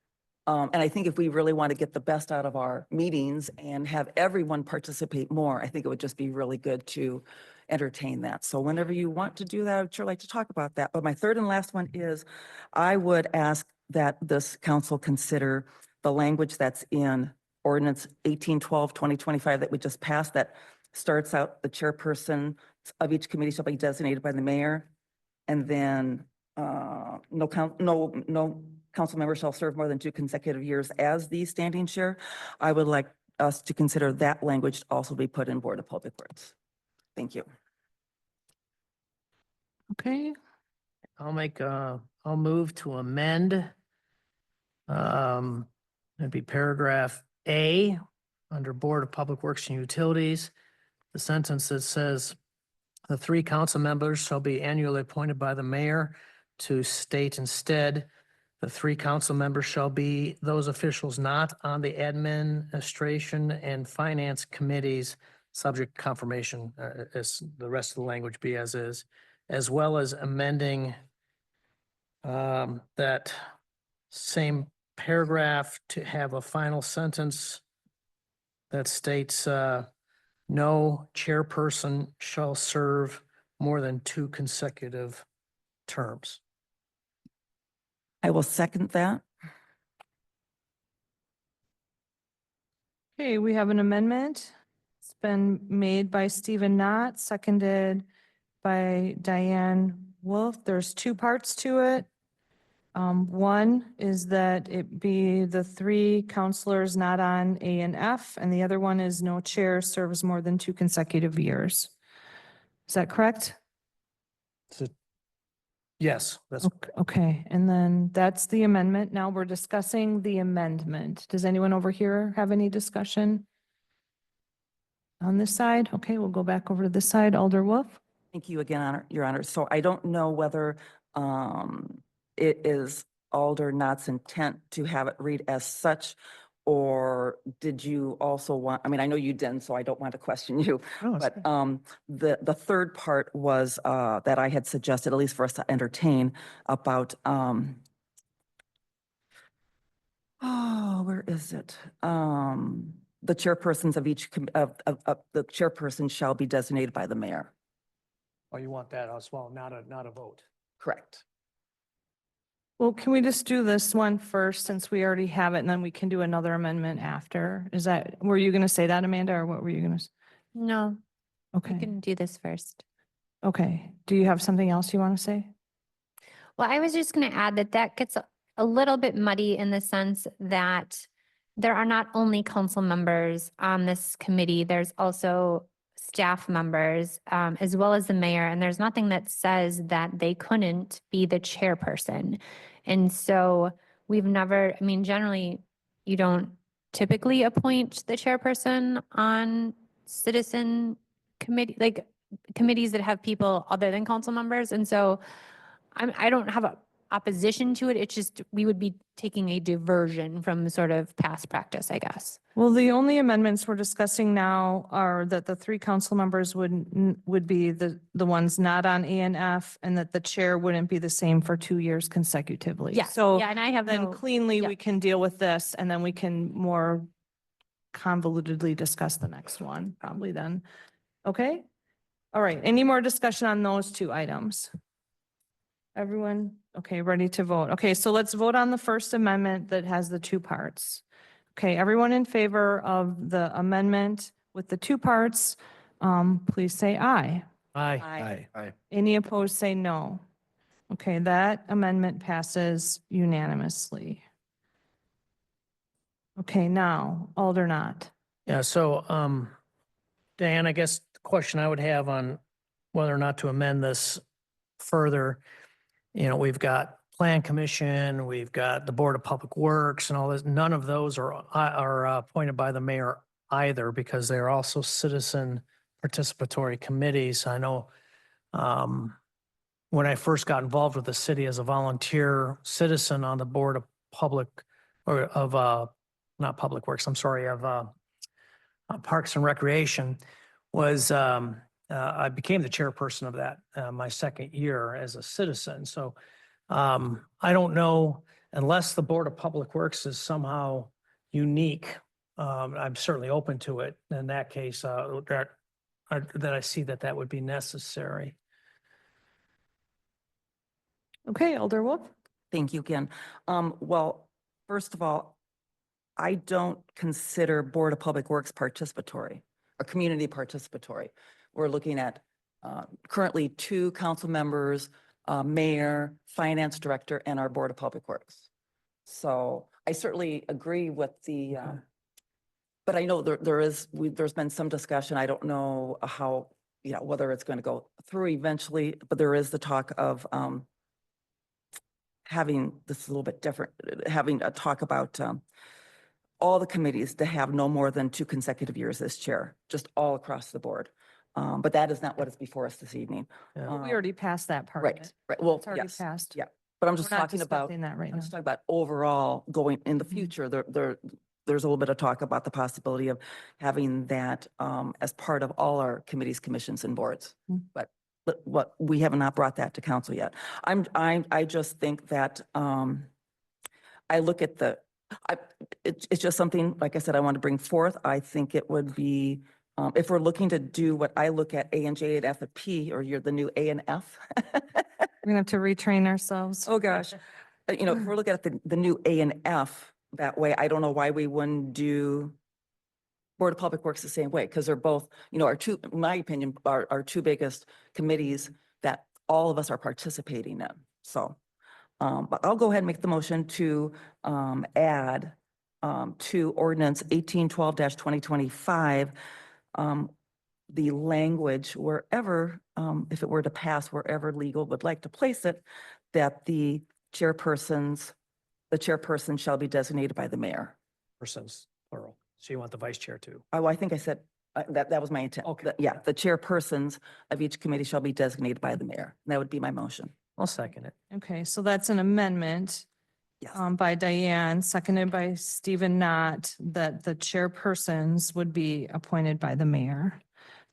And I think if we really want to get the best out of our meetings and have everyone participate more, I think it would just be really good to entertain that. So whenever you want to do that, I'd sure like to talk about that. But my third and last one is, I would ask that this council consider the language that's in ordinance 1812-2025 that we just passed, that starts out, the chairperson of each committee shall be designated by the mayor. And then no council member shall serve more than 2 consecutive years as the standing chair. I would like us to consider that language to also be put in Board of Public Works. Thank you. Okay, I'll move to amend. It'd be paragraph A, under Board of Public Works and Utilities. The sentence that says, the 3 council members shall be annually appointed by the mayor, to state instead, the 3 council members shall be those officials not on the administration and finance committees, subject to confirmation, as the rest of the language be as is, as well as amending that same paragraph to have a final sentence that states, no chairperson shall serve more than 2 consecutive terms. I will second that. okay, we have an amendment. It's been made by Stephen Knott, seconded by Diane Wolf. There's 2 parts to it. One is that it be the 3 counselors not on A and F, and the other one is no chair serves more than 2 consecutive years. Is that correct? Yes, that's Okay, and then that's the amendment. Now we're discussing the amendment. Does anyone over here have any discussion on this side? Okay, we'll go back over to this side. Alder Wolf? Thank you again, Your Honor. So I don't know whether it is Alder Knott's intent to have it read as such, or did you also want, I mean, I know you didn't, so I don't want to question you. No, it's But the third part was that I had suggested, at least for us to entertain, about where is it? The chairpersons of each of the chairperson shall be designated by the mayor. Oh, you want that as well, not a vote. Correct. Well, can we just do this one first, since we already have it, and then we can do another amendment after? Is that, were you going to say that, Amanda, or what were you going to? No, you Okay, can do this first. okay. Do you have something else you want to say? Well, I was just going to add that that gets a little bit muddy in the sense that there are not only council members on this committee, there's also staff members, as well as the mayor, and there's nothing that says that they couldn't be the chairperson. And so we've never, I mean, generally, you don't typically appoint the chairperson on citizen committee, like committees that have people other than council members. And so I don't have a opposition to it. It's just, we would be taking a diversion from sort of past practice, I guess. Well, the only amendments we're discussing now are that the three council members would be the ones not on A and F, and that the chair wouldn't be the same for 2 years consecutively. Yeah, So yeah, and I have then no, cleanly, yeah. we can deal with this, and then we can more convolutedly discuss the next one, probably then. Okay? All right, any more discussion on those two items? Everyone, okay, ready to vote? Okay, so let's vote on the first amendment that has the two parts. Okay, everyone in favor of the amendment with the two parts, please say aye. Aye. Aye. Any opposed, say no. Okay, that amendment passes unanimously. Okay, now, Aldernott. Yeah, so, Dan, I guess the question I would have on whether or not to amend this further, we've got Plan Commission, we've got the Board of Public Works and all this. None of those are appointed by the mayor either, because they're also citizen participatory committees. I know, when I first got involved with the city as a volunteer citizen on the Board of Public, or of, not Public Works, I'm sorry, of Parks and Recreation, was I became the chairperson of that my second year as a citizen. So I don't know, unless the Board of Public Works is somehow unique, I'm certainly open to it. In that case, that I see that would be necessary. Okay, Alder Wolf. Thank you again. Well, first of all, I don't consider Board of Public Works participatory or community participatory. We're looking at currently 2 council members, mayor, finance director, and our Board of Public Works. So I certainly agree with the, but I know there's been some discussion. I don't know how, whether it's going to go through eventually, but there is the talk of having, this is a little bit different, having a talk about all the committees to have no more than 2 consecutive years as chair, just all across the board. But that is not what is before us this evening. Yeah. We already passed that part of Right, it. right. Well, It's already yes, passed. yeah. But I'm just We're not talking about, discussing that right I'm now. just talking about overall going in the Mhm. future, there's a little bit of talk about the possibility of having that as part of all our committees, commissions, and boards. Mm. But what, we have not brought that to council yet. I just think that I look at it's just something, like I said, I want to bring forth. I think it would be, if we're looking to do what I look at A and J and F and P, or you're the new A and F. We're gonna have to retrain ourselves. Oh, gosh. If we're looking at the new A and F that way, I don't know why we wouldn't do Board of Public Works the same way, because they're both, our two, in my opinion, our 2 biggest committees that all of us are participating in. So, but I'll go ahead and make the motion to add to ordinance 1812-2025, the language wherever, if it were to pass, wherever legal would like to place it, that the chairperson shall be designated by the mayor. Persons, plural. So you want the vice chair too? Oh, I think I said, that was my intent. Okay. Yeah, the chairpersons of each committee shall be designated by the mayor. That would be my motion. I'll second it. Okay, so that's an amendment Yes. by Diane, seconded by Stephen Knott, that the chairpersons would be appointed by the mayor.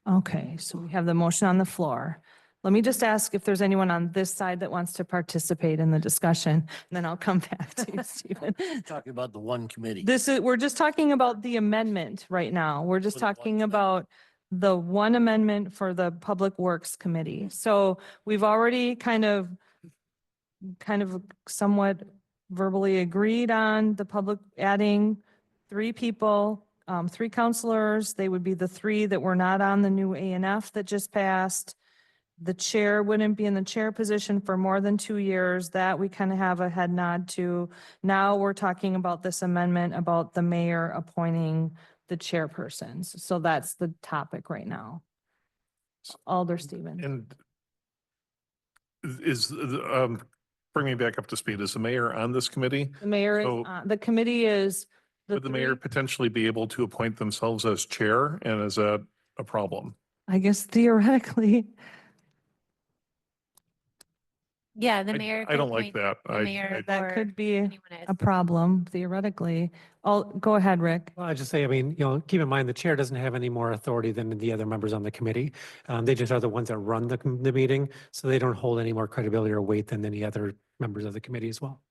Okay, so we have the motion on the floor. Let me just ask if there's anyone on this side that wants to participate in the discussion, and then I'll come back to you, Stephen. Talking about the one committee. We're just talking about the amendment right now. We're just For the one talking amendment. about the one amendment for the Public Works Committee. So we've already kind of somewhat verbally agreed on the public adding 3 people, 3 counselors. They would be the 3 that were not on the new A and F that just passed. The chair wouldn't be in the chair position for more than 2 years. That we kind of have a head nod to. Now we're talking about this amendment about the mayor appointing the chairpersons. So that's the topic right now. Alder Stephen. And bring me back up to speed. Is the mayor on this committee? The mayor is, So- the committee is. Would the mayor 3 potentially be able to appoint themselves as chair? And is that a problem? I guess theoretically. Yeah, the I- mayor. I could don't like appoint that. the mayor That or could be anyone as- a problem theoretically. Go ahead, Rick. Well, I just say, I mean, keep in mind, the chair doesn't have any more authority than the other members on the committee. They just are the ones that run the meeting, so they don't hold any more credibility or weight than any other members of the committee as well.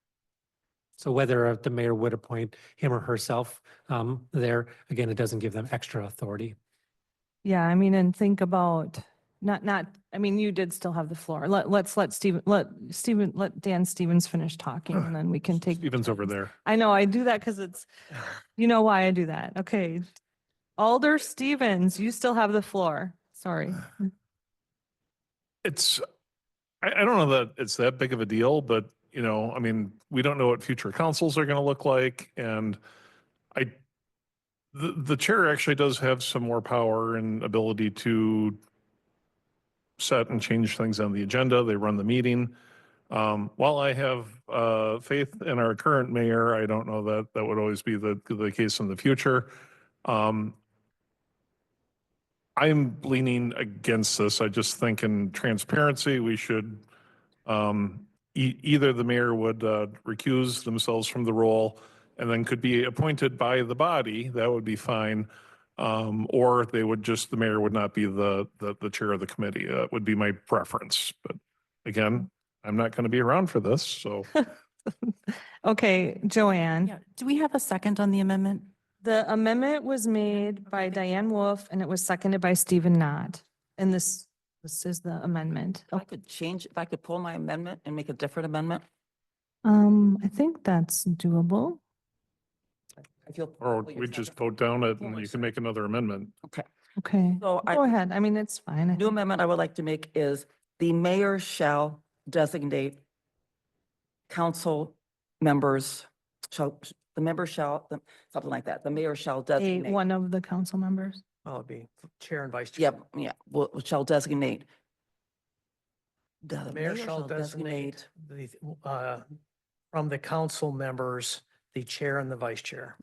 So whether the mayor would appoint him or herself there, again, it doesn't give them extra authority. Yeah, I mean, and think about, I mean, you did still have the floor. Let Dan Stevens finish talking and then we can take. Steven's over there. I know, I do that because you know why I do that. Okay. Alder Stevens, you still have the floor. Sorry. I don't know that it's that big of a deal, but I mean, we don't know what future councils are going to look like. And the chair actually does have some more power and ability to set and change things on the agenda. They run the meeting. While I have faith in our current mayor, I don't know that that would always be the case in the future. I'm leaning against this. I just think in transparency, we should either the mayor would recuse themselves from the role and then could be appointed by the body. That would be fine. Or the mayor would not be the chair of the committee. Would be my preference. But again, I'm not going to be around for this, so. Okay, Joanne. Yeah. Do we have a second on the amendment? The amendment was made by Diane Wolf and it was seconded by Stephen Knott. And this is the amendment. If I could pull my amendment and make a different amendment, I think that's doable. I feel. Or well, we you're just second. vote down it and you can make another amendment. Okay, So go ahead. I mean, it's fine. I new think. amendment I would like to make is the mayor shall designate council members, something like that. The mayor shall designate. One of the council members. Well, it'd be chair and vice chair. Yeah, shall designate. The mayor shall designate from the council members, the chair and the vice chair,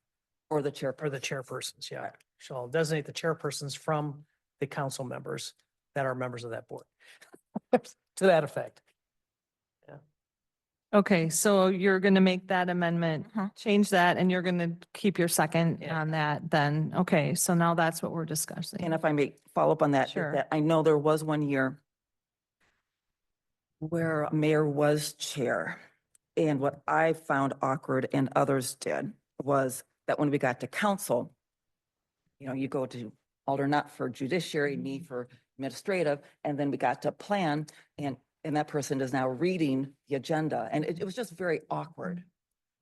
Or the chair. or the chairpersons, yeah. Shall designate the chairpersons from the council members that are members of that board. To that effect. Okay, so you're going to make that amendment, Mhm. change that, and you're going to keep your second Yeah. on that then. Okay, so now that's what we're discussing. And if I may follow up on that, is Sure. that I know there was one year where a mayor was chair. And what I found awkward and others did was that when we got to council, you go to Alder Knott for judiciary, me for administrative, and then we got to plan and that person is now reading the agenda. And it was just very awkward.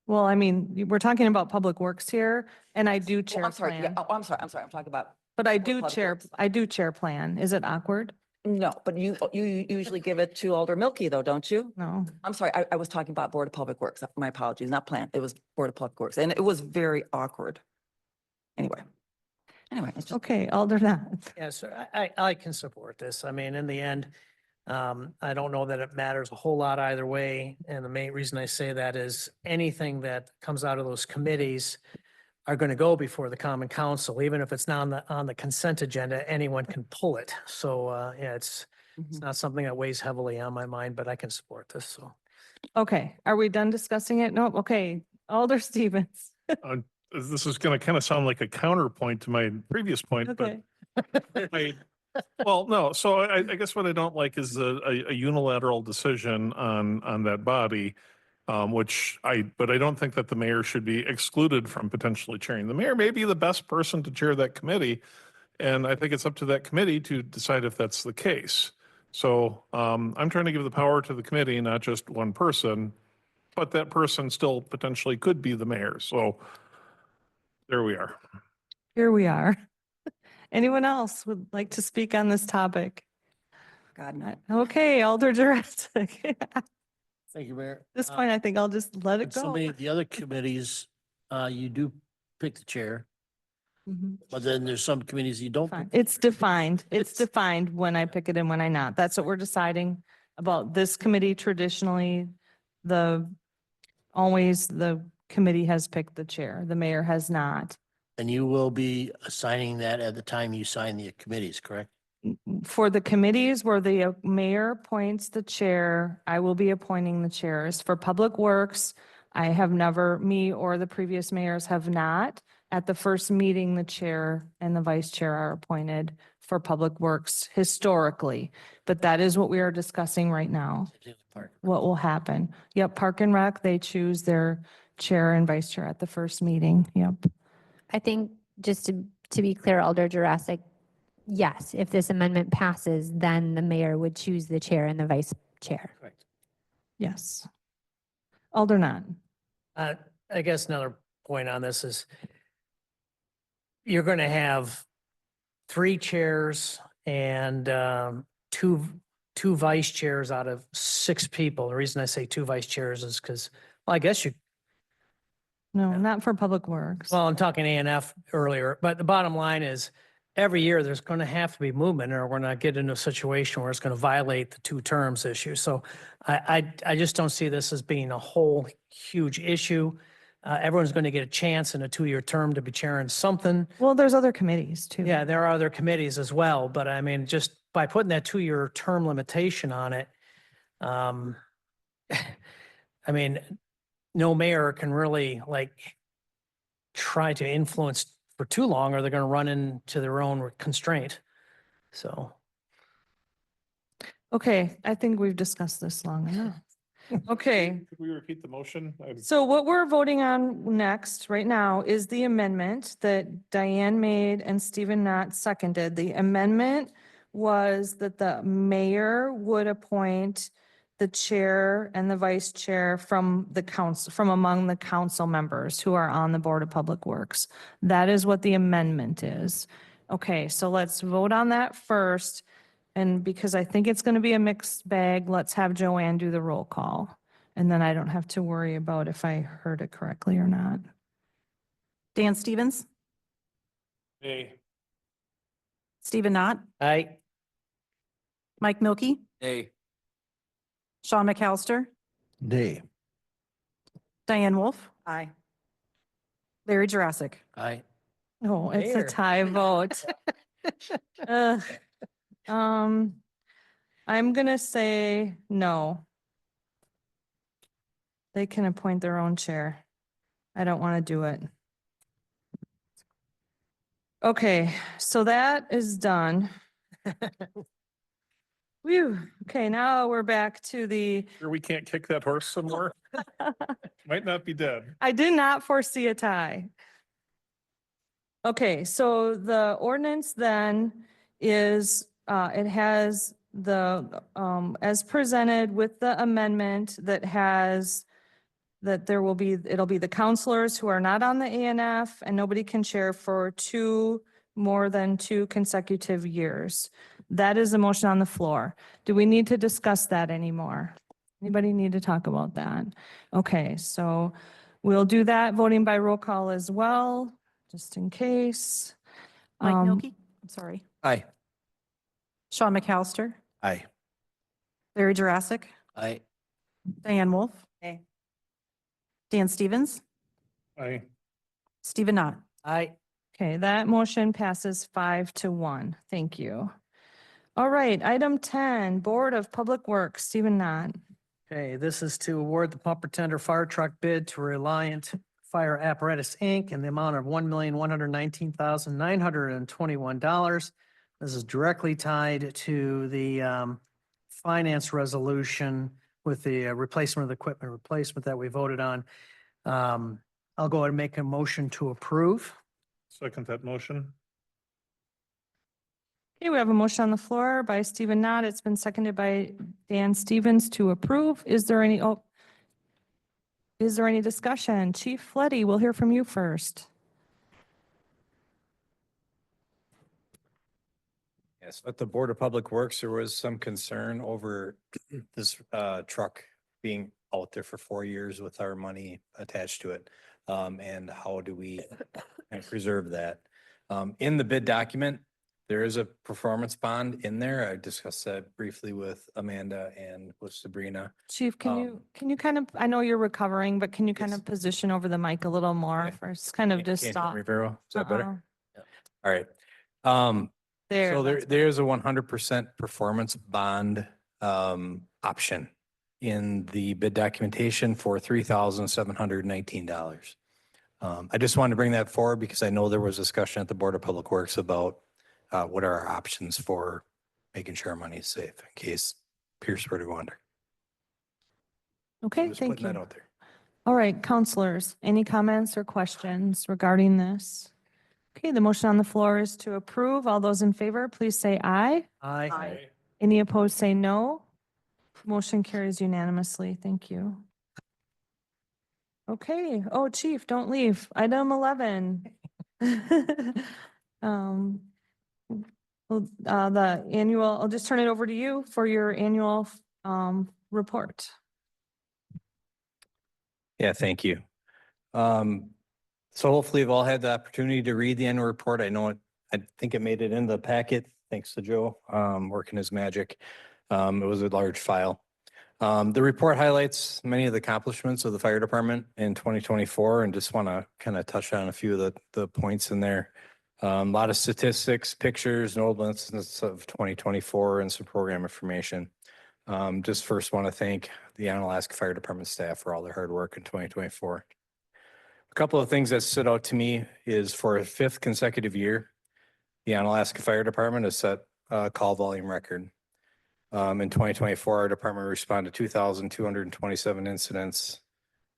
Well, I mean, we're talking about Public Works here, and I do Oh, chair I'm sorry. Yeah, plan. I'm sorry. I'm talking about, But I Board of do Public chair, Works. I do chair plan. Is it awkward? no, but you usually give it to Alder Milky though, don't you? No. I'm sorry, I was talking about Board of Public Works. My apologies, not plan. It was Board of Public Works, and it was very awkward. Anyway, it's just, Okay, Alder Knott. Yes, I can support this. I mean, in the end, I don't know that it matters a whole lot either way. And the main reason I say that is anything that comes out of those committees are going to go before the common council, even if it's not on the consent agenda, anyone can pull it. So, yeah, it's Mhm. not something that weighs heavily on my mind, but I can support this, so. Okay, are we done discussing it? No, okay. Alder Stevens. This is going to kind of sound like a counterpoint to my previous point, but Okay. well, no. So I guess what I don't like is a unilateral decision on that body, but I don't think that the mayor should be excluded from potentially chairing. The mayor may be the best person to chair that committee, and I think it's up to that committee to decide if that's the case. So I'm trying to give the power to the committee, not just one person, but that person still potentially could be the mayor. So there we are. Here we are. Anyone else would like to speak on this topic? God, no. Okay, Alder Jurassic. At Thank you, Mayor. this point, I think I'll just let it But so go. many of the other committees, you do pick the chair, Mhm. but then there's some committees you don't. Fine. pick the It's chair. defined. It's defined when I pick it and when I not. That's what we're deciding about this committee. Traditionally, always the committee has picked the chair. The mayor has not. And you will be assigning that at the time you sign the committees, correct? For the committees where the mayor appoints the chair, I will be appointing the chairs. For Public Works, I have never, me or the previous mayors have not. At the first meeting, the chair and the vice chair are appointed for Public Works historically. But that is what we are discussing right now, what will happen. Yep, Park and Rec, they choose their chair and vice chair at the first meeting. Yep. I think just to be clear, Alder Jurassic, yes, if this amendment passes, then the mayor would choose the chair and the vice chair. Correct. Yes. Alder Not. I guess another point on this is you're going to have 3 chairs and two vice chairs out of 6 people. The reason I say 2 vice chairs is because, well, I guess you, No, not for Public Works. well, I'm talking ANF earlier, but the bottom line is every year there's going to have to be movement or we're going to get into a situation where it's going to violate the 2 terms issue. So I just don't see this as being a whole huge issue. Everyone's going to get a chance in a 2-year term to be chairing something. Well, there's other committees too. Yeah, there are other committees as well, but I mean, just by putting that 2-year term limitation on it, I mean, no mayor can really like try to influence for too long or they're going to run into their own constraint. So. Okay, I think we've discussed this long enough. Okay, Could we repeat the motion? so what we're voting on next, right now, is the amendment that Diane made and Stephen Knott seconded. The amendment was that the mayor would appoint the chair and the vice chair from the council, from among the council members who are on the Board of Public Works. That is what the amendment is. Okay, so let's vote on that first. And because I think it's going to be a mixed bag, let's have Joanne do the roll call. And then I don't have to worry about if I heard it correctly or not. Dan Stevens, Nay. Stephen Knott, Aye. Mike Milky, Nay. Sean McAllister, Nay. Diane Wolf, Aye. Larry Jurassic. Aye. Oh, it's a Mayor. tie vote. Ugh. I'm gonna say no. They can appoint their own chair. I don't want to do it. Okay, so that is done. Whew. Okay, now we're back to the, Sure we can't kick that horse some more? Might not be dead. I did not foresee a tie. Okay, so the ordinance then is, it has the, as presented with the amendment that has, that there will be, it'll be the counselors who are not on the ANF and nobody can chair for more than 2 consecutive years. That is the motion on the floor. Do we need to discuss that anymore? Anybody need to talk about that? Okay, so we'll do that voting by roll call as well, just in case. Mike Milky, I'm sorry. Aye. Sean McAllister, Aye. Larry Jurassic, Aye. Diane Wolf. Aye. Dan Stevens, Aye. Stephen Knott. Aye. Okay, that motion passes 5-1. Thank you. All right, item 10, Board of Public Works, Stephen Knott. Okay, this is to award the pumper tender fire truck bid to Reliant Fire Apparatus, Inc. in the amount of $1,119,921. This is directly tied to the finance resolution with the replacement of the equipment replacement that we voted on. I'll go ahead and make a motion to approve. Second that motion. Okay, we have a motion on the floor by Stephen Knott. It's been seconded by Dan Stevens to approve. Is there any discussion? Chief Fleddy, we'll hear from you first. Yes, at the Board of Public Works, there was some concern over this truck being out there for 4 years with our money attached to it. And how do we preserve that? In the bid document, there is a performance bond in there. I discussed that briefly with Amanda and with Sabrina. Chief, can you kind of, I know you're recovering, but can you kind Yes. of position over the mic a little more Okay. first? Kind of Can't- just can't hear stop. me very well. Is that better? Uh-uh. All right. There. So that's- there's a 100% performance bond option in the bid documentation for $3,719. I just wanted to bring that forward because I know there was discussion at the Board of Public Works about what are our options for making sure our money is safe in case Pierce were to go under. Okay, Just thank putting that you. out there. All right, counselors, any comments or questions regarding this? Okay, the motion on the floor is to approve. All those in favor, please say aye. Aye. Any opposed, say no. Motion carries unanimously. Thank you. Okay. Oh, Chief, don't leave. Item 11. Um, the annual, I'll just turn it over to you for your annual report. Yeah, thank you. So hopefully you've all had the opportunity to read the annual report. I know I think it made it in the packet, thanks to Joe, working his magic. It was a large file. The report highlights many of the accomplishments of the fire department in 2024 and just want to kind of touch on a few of the points in there. A lot of statistics, pictures, notable instances of 2024 and some program information. Just first want to thank the Onalaska Fire Department staff for all their hard work in 2024. A couple of things that stood out to me is for a 5th consecutive year, the Onalaska Fire Department has set a call volume record. In 2024, our department responded to 2,227 incidents.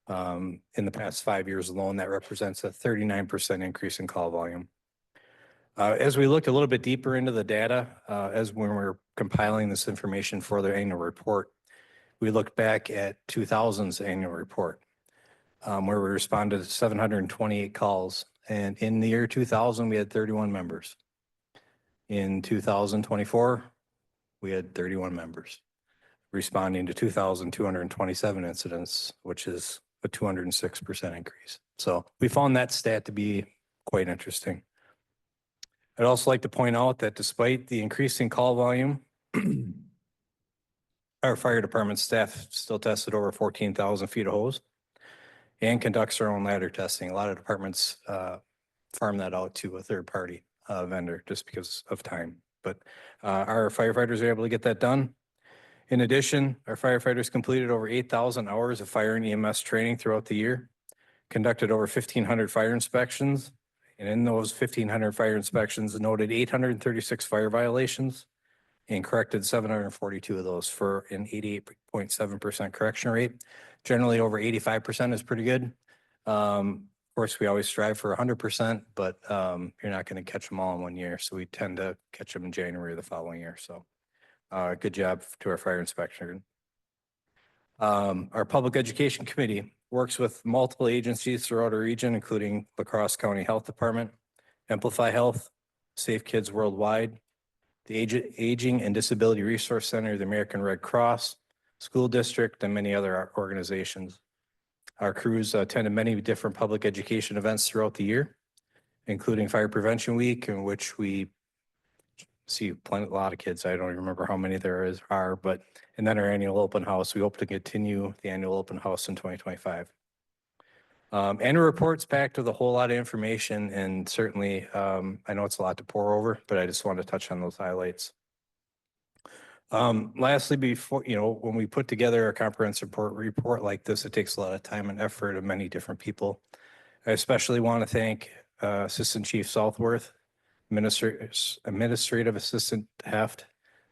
In the past 5 years alone, that represents a 39% increase in call volume. As we looked a little bit deeper into the data, as when we were compiling this information for the annual report, we looked back at 2000's annual report, where we responded to 728 calls. And in the year 2000, we had 31 members. In 2024, we had 31 members responding to 2,227 incidents, which is a 206% increase. So we found that stat to be quite interesting. I'd also like to point out that despite the increasing call volume, our fire department staff still tested over 14,000 feet of hose and conducts their own ladder testing. A lot of departments farm that out to a third party vendor just because of time. But our firefighters are able to get that done. In addition, our firefighters completed over 8,000 hours of fire and EMS training throughout the year, conducted over 1,500 fire inspections, and in those 1,500 fire inspections, noted 836 fire violations and corrected 742 of those for an 88.7% correction rate. Generally, over 85% is pretty good. Of course, we always strive for 100%, but you're not going to catch them all in 1 year. So we tend to catch them in January of the following year. So good job to our fire inspector. Our public education committee works with multiple agencies throughout our region, including La Crosse County Health Department, Amplify Health, Safe Kids Worldwide, the Aging and Disability Resource Center, the American Red Cross, School District, and many other organizations. Our crews attended many different public education events throughout the year, including Fire Prevention Week, in which we see a lot of kids. I don't even remember how many there are, but and then our annual open house. We hope to continue the annual open house in 2025. Annual reports packed with a whole lot of information, and certainly I know it's a lot to pour over, but I just want to touch on those highlights. Lastly, before, when we put together a comprehensive report like this, it takes a lot of time and effort of many different people. I especially want to thank Assistant Chief Southworth, Administrative Assistant Heft,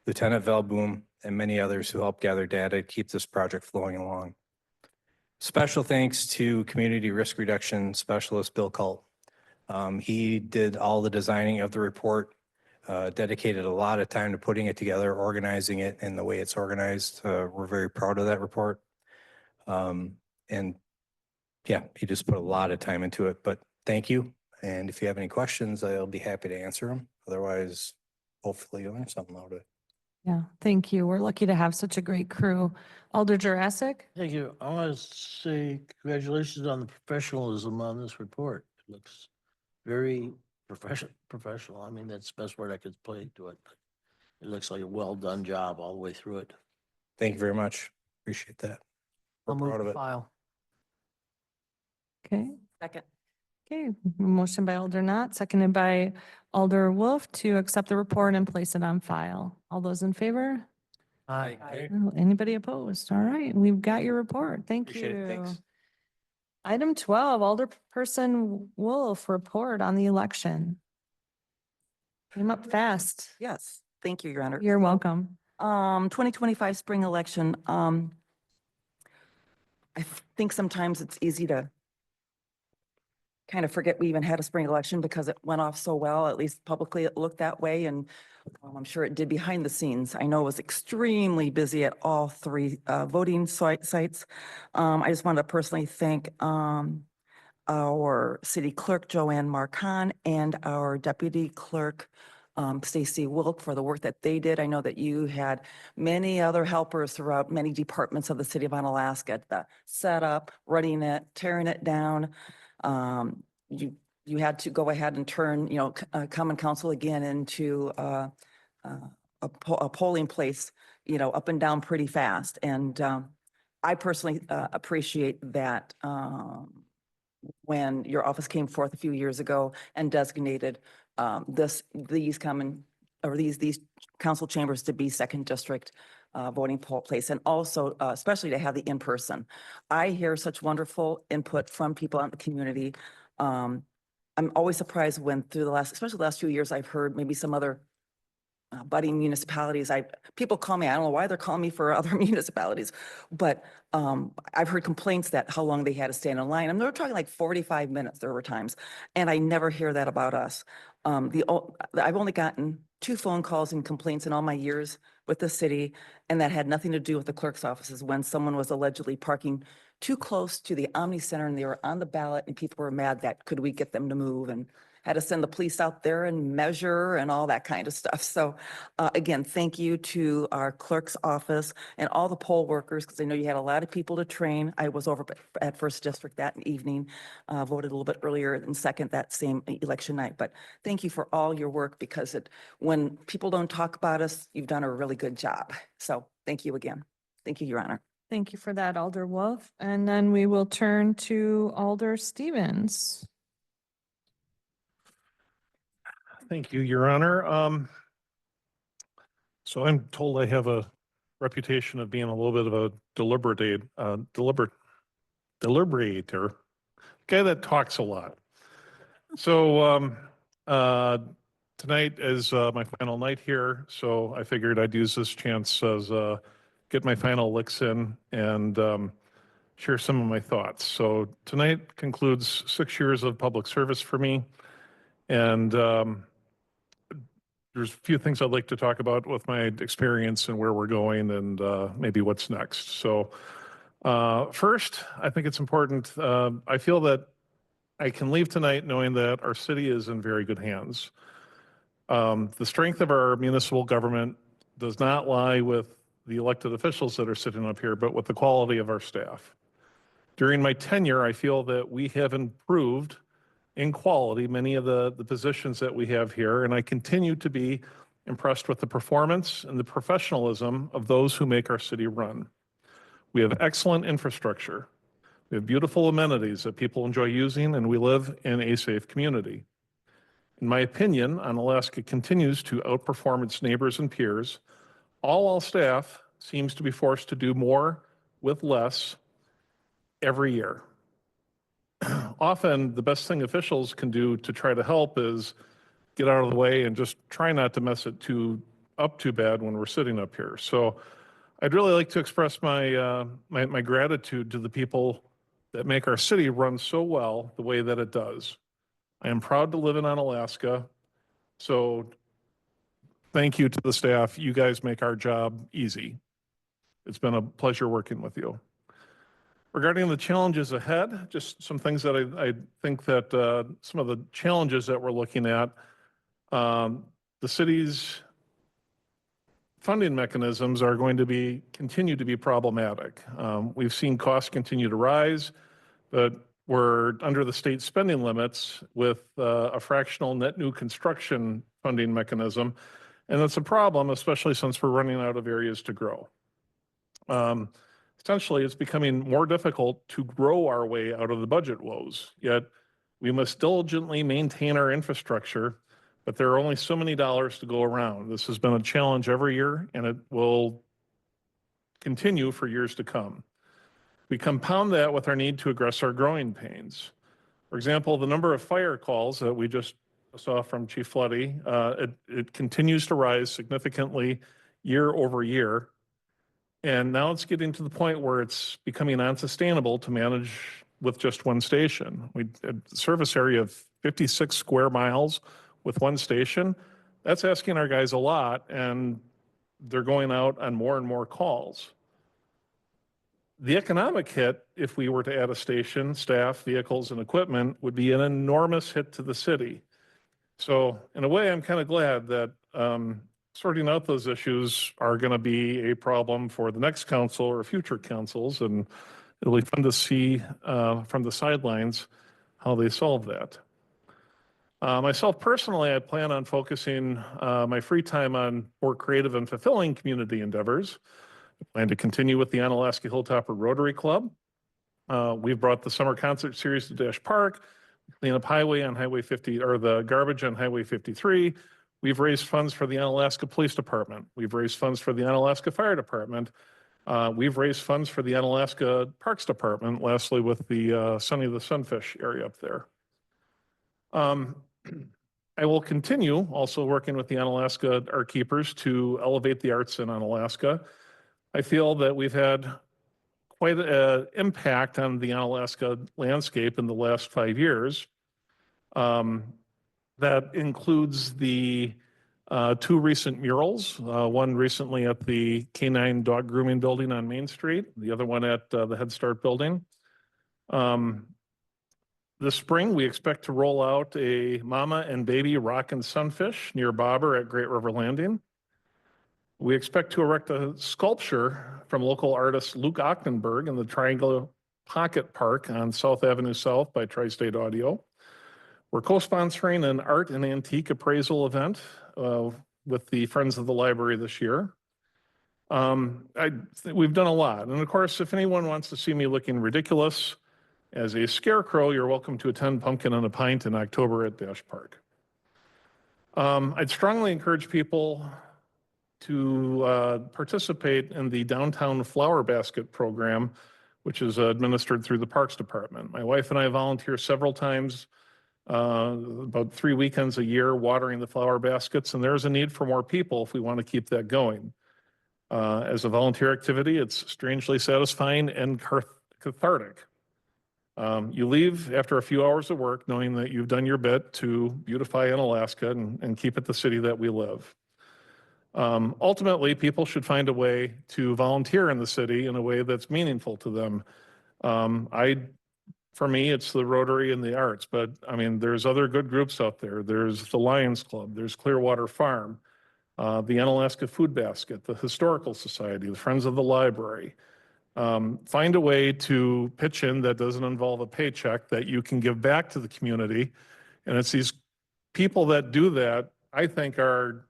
Lieutenant Valboom, and many others who helped gather data to keep this project flowing along. Special thanks to Community Risk Reduction Specialist Bill Cult. He did all the designing of the report, dedicated a lot of time to putting it together, organizing it in the way it's organized. We're very proud of that report. And yeah, he just put a lot of time into it, but thank you. And if you have any questions, I'll be happy to answer them. Otherwise, hopefully you'll learn something out of it. Yeah, thank you. We're lucky to have such a great crew. Alder Jurassic? Thank you. I want to say congratulations on the professionalism on this report. It looks very professional. I mean, that's the best word I could put to it. It looks like a well-done job all the way through it. Thank you very much. Appreciate that. We're I'll move proud of the it. file. Okay. Second. Okay, motion by Alder Knott, seconded by Alder Wolf to accept the report and place it on file. All those in favor? Aye. Oh, anybody opposed? All right, we've got your report. Thank Appreciate you. it. Thanks. Item 12, Alderperson Wolf, report on the election. Came up fast. Yes, thank you, Your Honor. You're welcome. 2025 spring election. I think sometimes it's easy to kind of forget we even had a spring election because it went off so well, at least publicly it looked that way. And I'm sure it did behind the scenes. I know it was extremely busy at all three voting sites. I just wanted to personally thank our city clerk, Joanne Marcon, and our deputy clerk, Stacy Wilk, for the work that they did. I know that you had many other helpers throughout many departments of the city of Onalaska, the setup, running it, tearing it down. You had to go ahead and turn, common council again into a polling place, up and down pretty fast. And I personally appreciate that when your office came forth a few years ago and designated these council chambers to be second district voting poll place, and also especially to have the in-person. I hear such wonderful input from people out in the community. I'm always surprised when especially the last few years, I've heard maybe some other budding municipalities. People call me, I don't know why they're calling me for other municipalities, but I've heard complaints that how long they had to stand in line. And they were talking like 45 minutes there were times, and I never hear that about us. I've only gotten 2 phone calls and complaints in all my years with the city, and that had nothing to do with the clerk's offices when someone was allegedly parking too close to the Omni Center and they were on the ballot and people were mad that could we get them to move, and had to send the police out there and measure and all that kind of stuff. So again, thank you to our clerk's office and all the poll workers, because I know you had a lot of people to train. I was over at First District that evening, voted a little bit earlier than second that same election night. But thank you for all your work, because when people don't talk about us, you've done a really good job. So thank you again. Thank you, Your Honor. Thank you for that, Alder Wolf. And then we will turn to Alder Stevens. Thank you, Your Honor. So I'm told I have a reputation of being a little bit of a deliberator, guy that talks a lot. So tonight is my final night here, so I figured I'd use this chance as get my final licks in and share some of my thoughts. So tonight concludes 6 years of public service for me, and there's a few things I'd like to talk about with my experience and where we're going and maybe what's next. So first, I think it's important. I feel that I can leave tonight knowing that our city is in very good hands. The strength of our municipal government does not lie with the elected officials that are sitting up here, but with the quality of our staff. During my tenure, I feel that we have improved in quality many of the positions that we have here, and I continue to be impressed with the performance and the professionalism of those who make our city run. We have excellent infrastructure. We have beautiful amenities that people enjoy using, and we live in a safe community. In my opinion, Onalaska continues to outperform its neighbors and peers. All staff seems to be forced to do more with less every year. Often the best thing officials can do to try to help is get out of the way and just try not to mess it up too bad when we're sitting up here. So I'd really like to express my my gratitude to the people that make our city run so well the way that it does. I am proud to live in Onalaska. So thank you to the staff. You guys make our job easy. It's been a pleasure working with you. Regarding the challenges ahead, just some things that I think that some of the challenges that we're looking at, the city's funding mechanisms are going to continue to be problematic. We've seen costs continue to rise, but we're under the state spending limits with a fractional net new construction funding mechanism. And that's a problem, especially since we're running out of areas to grow. Essentially, it's becoming more difficult to grow our way out of the budget woes, yet we must diligently maintain our infrastructure but there are only so many dollars to go around. This has been a challenge every year, and it will continue for years to come. We compound that with our need to address our growing pains. For example, the number of fire calls that we just saw from Chief Floody, it continues to rise significantly year over year. And now it's getting to the point where it's becoming unsustainable to manage with just one station. We a service area of 56 square miles with one station. That's asking our guys a lot, and they're going out on more and more calls. The economic hit, if we were to add a station, staff, vehicles, and equipment, would be an enormous hit to the city. So in a way, I'm kind of glad that sorting out those issues are going to be a problem for the next council or future councils, and it'll be fun to see from the sidelines how they solve that. Myself personally, I plan on focusing my free time on more creative and fulfilling community endeavors. I plan to continue with the Onalaska Hilltopper Rotary Club. We've brought the summer concert series to Dash Park, clean up highway on Highway 50, or the garbage on Highway 53. We've raised funds for the Onalaska Police Department. We've raised funds for the Onalaska Fire Department. We've raised funds for the Onalaska Parks Department, lastly with the Sunny the Sunfish area up there. I will continue also working with the Onalaska Art Keepers to elevate the arts in Onalaska. I feel that we've had quite an impact on the Onalaska landscape in the last 5 years. That includes the 2 recent murals, one recently at the Canine Dog Grooming Building on Main Street, the other one at the Head Start Building. This spring, we expect to roll out a mama and baby rockin' sunfish near Bobber at Great River Landing. We expect to erect a sculpture from local artist Luke Ochtenberg in the Triangle Pocket Park on South Avenue South by Tri-State Audio. We're co-sponsoring an art and antique appraisal event with the Friends of the Library this year. We've done a lot. And of course, if anyone wants to see me looking ridiculous as a scarecrow, you're welcome to attend Pumpkin on a Pint in October at Dash Park. I'd strongly encourage people to participate in the Downtown Flower Basket program, which is administered through the Parks Department. My wife and I volunteer several times, about 3 weekends a year, watering the flower baskets, and there's a need for more people if we want to keep that going. As a volunteer activity, it's strangely satisfying and cathartic. You leave after a few hours of work knowing that you've done your bit to beautify Onalaska and keep it the city that we live. Ultimately, people should find a way to volunteer in the city in a way that's meaningful to them. For me, it's the Rotary and the arts, but I mean, there's other good groups out there. There's the Lions Club, there's Clearwater Farm, the Onalaska Food Basket, the Historical Society, the Friends of the Library. Find a way to pitch in that doesn't involve a paycheck that you can give back to the community. And it's these people that do that, I think, are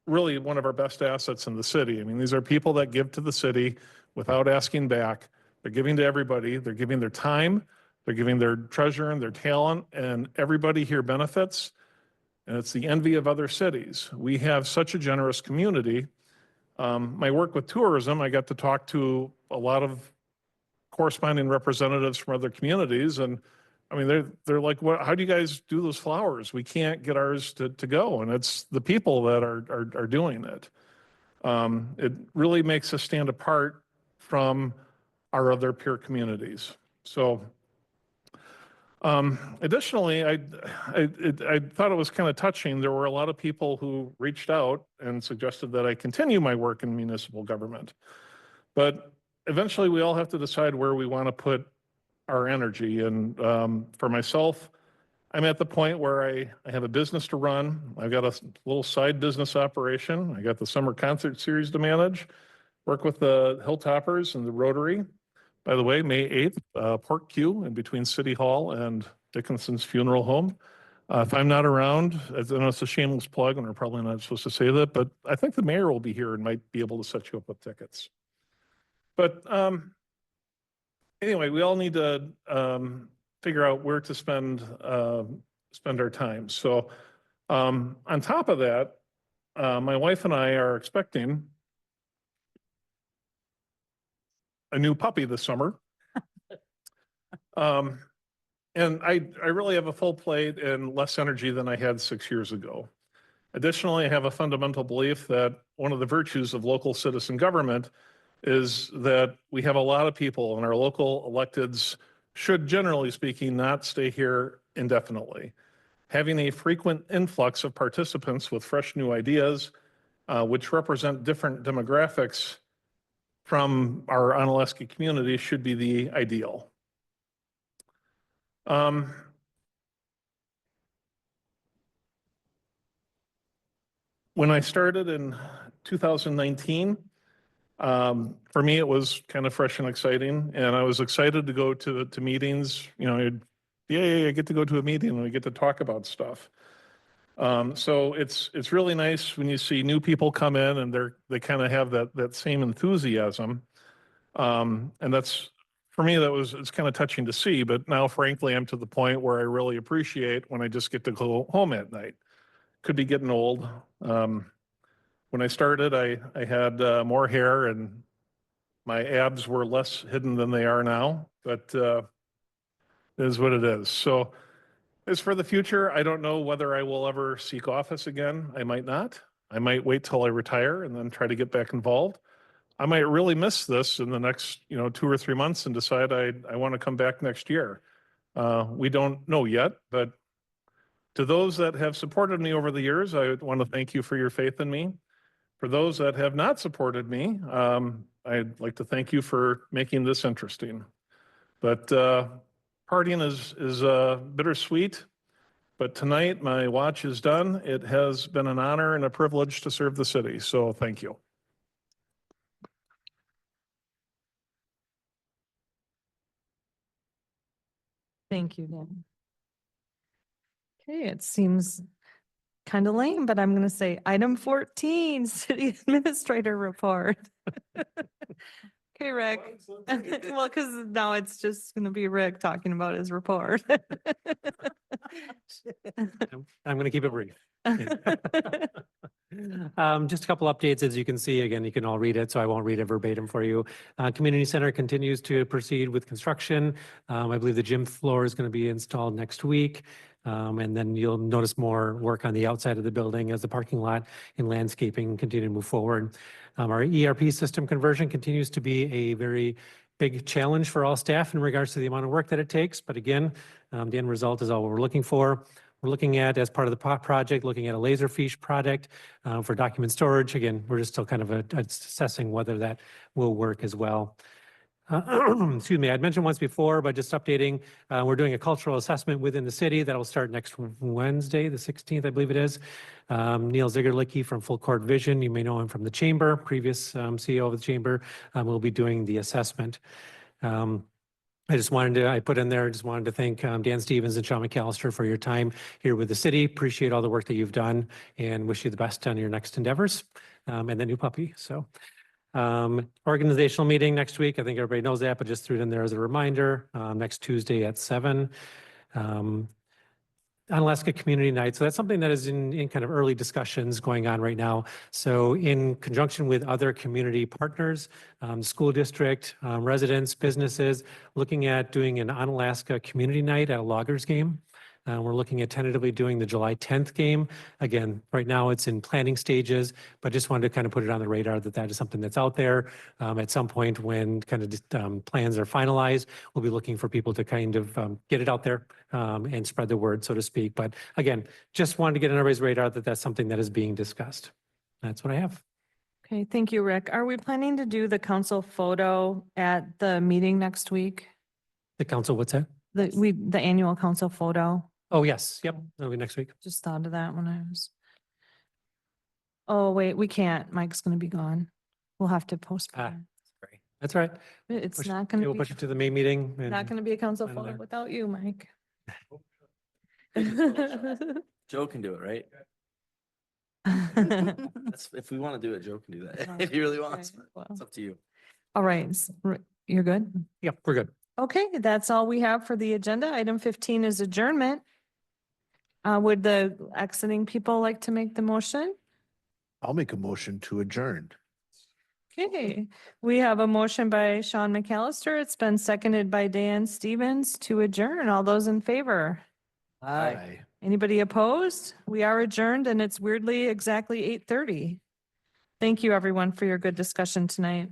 really one of our best assets in the city. I mean, these are people that give to the city without asking back. They're giving to everybody. They're giving their time. They're giving their treasure and their talent, and everybody here benefits. And it's the envy of other cities. We have such a generous community. My work with tourism, I got to talk to a lot of corresponding representatives from other communities, and I mean, they're like, "What? How do you guys do those flowers? We can't get ours to go." And it's the people that are doing it. It really makes us stand apart from our other peer communities. So, additionally, I thought it was kind of touching. There were a lot of people who reached out and suggested that I continue my work in municipal government, but eventually, we all have to decide where we want to put our energy. And for myself, I'm at the point where I have a business to run. I've got a little side business operation. I got the summer concert series to manage, work with the Hilltoppers and the Rotary. By the way, May 8th, Pork Queue in between City Hall and Dickinson's Funeral Home. If I'm not around, I know it's a shameless plug and we're probably not supposed to say that, but I think the mayor will be here and might be able to set you up with tickets. But anyway, we all need to figure out where to spend our time. So On top of that, my wife and I are expecting a new puppy this summer. And I really have a full plate and less energy than I had 6 years ago. Additionally, I have a fundamental belief that one of the virtues of local citizen government is that we have a lot of people, and our local electeds should, generally speaking, not stay here indefinitely. Having a frequent influx of participants with fresh new ideas, which represent different demographics from our Onalaska community, should be the ideal. When I started in 2019, for me, it was kind of fresh and exciting, and I was excited to go to meetings. You know, yay, I get to go to a meeting and we get to talk about stuff. So it's really nice when you see new people come in and they kind of have that same enthusiasm. And that's, for me, it's kind of touching to see, but now frankly, I'm to the point where I really appreciate when I just get to go home at night. Could be getting old. When I started, I had more hair and my abs were less hidden than they are now, but it is what it is. So as for the future, I don't know whether I will ever seek office again. I might not. I might wait till I retire and then try to get back involved. I might really miss this in the next, 2 or 3 months and decide I want to come back next year. We don't know yet, but to those that have supported me over the years, I want to thank you for your faith in me. For those that have not supported me, I'd like to thank you for making this interesting. But partying is bittersweet. But tonight, my watch is done. It has been an honor and a privilege to serve the city. So thank you. Thank you, Dan. Okay, it seems kind of lame, but I'm going to say item 14, city administrator report. Okay, Rick. Well, because now it's just going to be Rick talking about his report. I'm going to keep it brief. Just a couple updates. As you can see, again, you can all read it, so I won't read it verbatim for you. Community Center continues to proceed with construction. I believe the gym floor is going to be installed next week. And then you'll notice more work on the outside of the building as the parking lot and landscaping continue to move forward. Our ERP system conversion continues to be a very big challenge for all staff in regards to the amount of work that it takes. But again, the end result is all we're looking for. We're looking at, as part of the project, looking at a Laserfiche product for document storage. Again, we're just still kind of assessing whether that will work as well. Excuse me, I'd mentioned once before, but just updating, we're doing a cultural assessment within the city that'll start next Wednesday, the 16th, I believe it is. Neil Zigerlicki from Full Court Vision, you may know him from the Chamber, previous CEO of the Chamber, will be doing the assessment. I put in there, just wanted to thank Dan Stevens and Sean McAllister for your time here with the city. Appreciate all the work that you've done and wish you the best on your next endeavors and the new puppy. So. Organizational meeting next week. I think everybody knows that, but just threw it in there as a reminder. Next Tuesday at 7. Onalaska Community Night. So that's something that is in kind of early discussions going on right now. So in conjunction with other community partners, school district, residents, businesses, looking at doing an Onalaska Community Night at a Loggers game. We're looking at tentatively doing the July 10th game. Again, right now it's in planning stages, but just wanted to kind of put it on the radar that is something that's out there. At some point when kind of plans are finalized, we'll be looking for people to kind of get it out there and spread the word, so to speak. But again, just wanted to get on everybody's radar that that's something that is being discussed. That's what I have. Okay, thank you, Rick. Are we planning to do the council photo at the meeting next week? The council, what's that? The annual council photo? Oh, yes. Yep. That'll be next week. Just thought of that when I was. Oh, wait, we can't. Mike's going to be gone. We'll have to postpone. Great. That's right. It's not going to We'll be, push it to the May meeting. not going to be a council Final photo there. without you, Mike. Joe can do it, right? If we want to do it, Joe can do that. Oh, If he really wants. okay, well. It's up to you. All right, you're good? Yep, we're good. Okay, that's all we have for the agenda. Item 15 is adjournment. Would the exiting people like to make the motion? I'll make a motion to adjourn. Okay, we have a motion by Sean McAllister. It's been seconded by Dan Stevens to adjourn. All those in favor? Aye. Anybody opposed? We are adjourned and it's weirdly exactly 8:30. Thank you, everyone, for your good discussion tonight.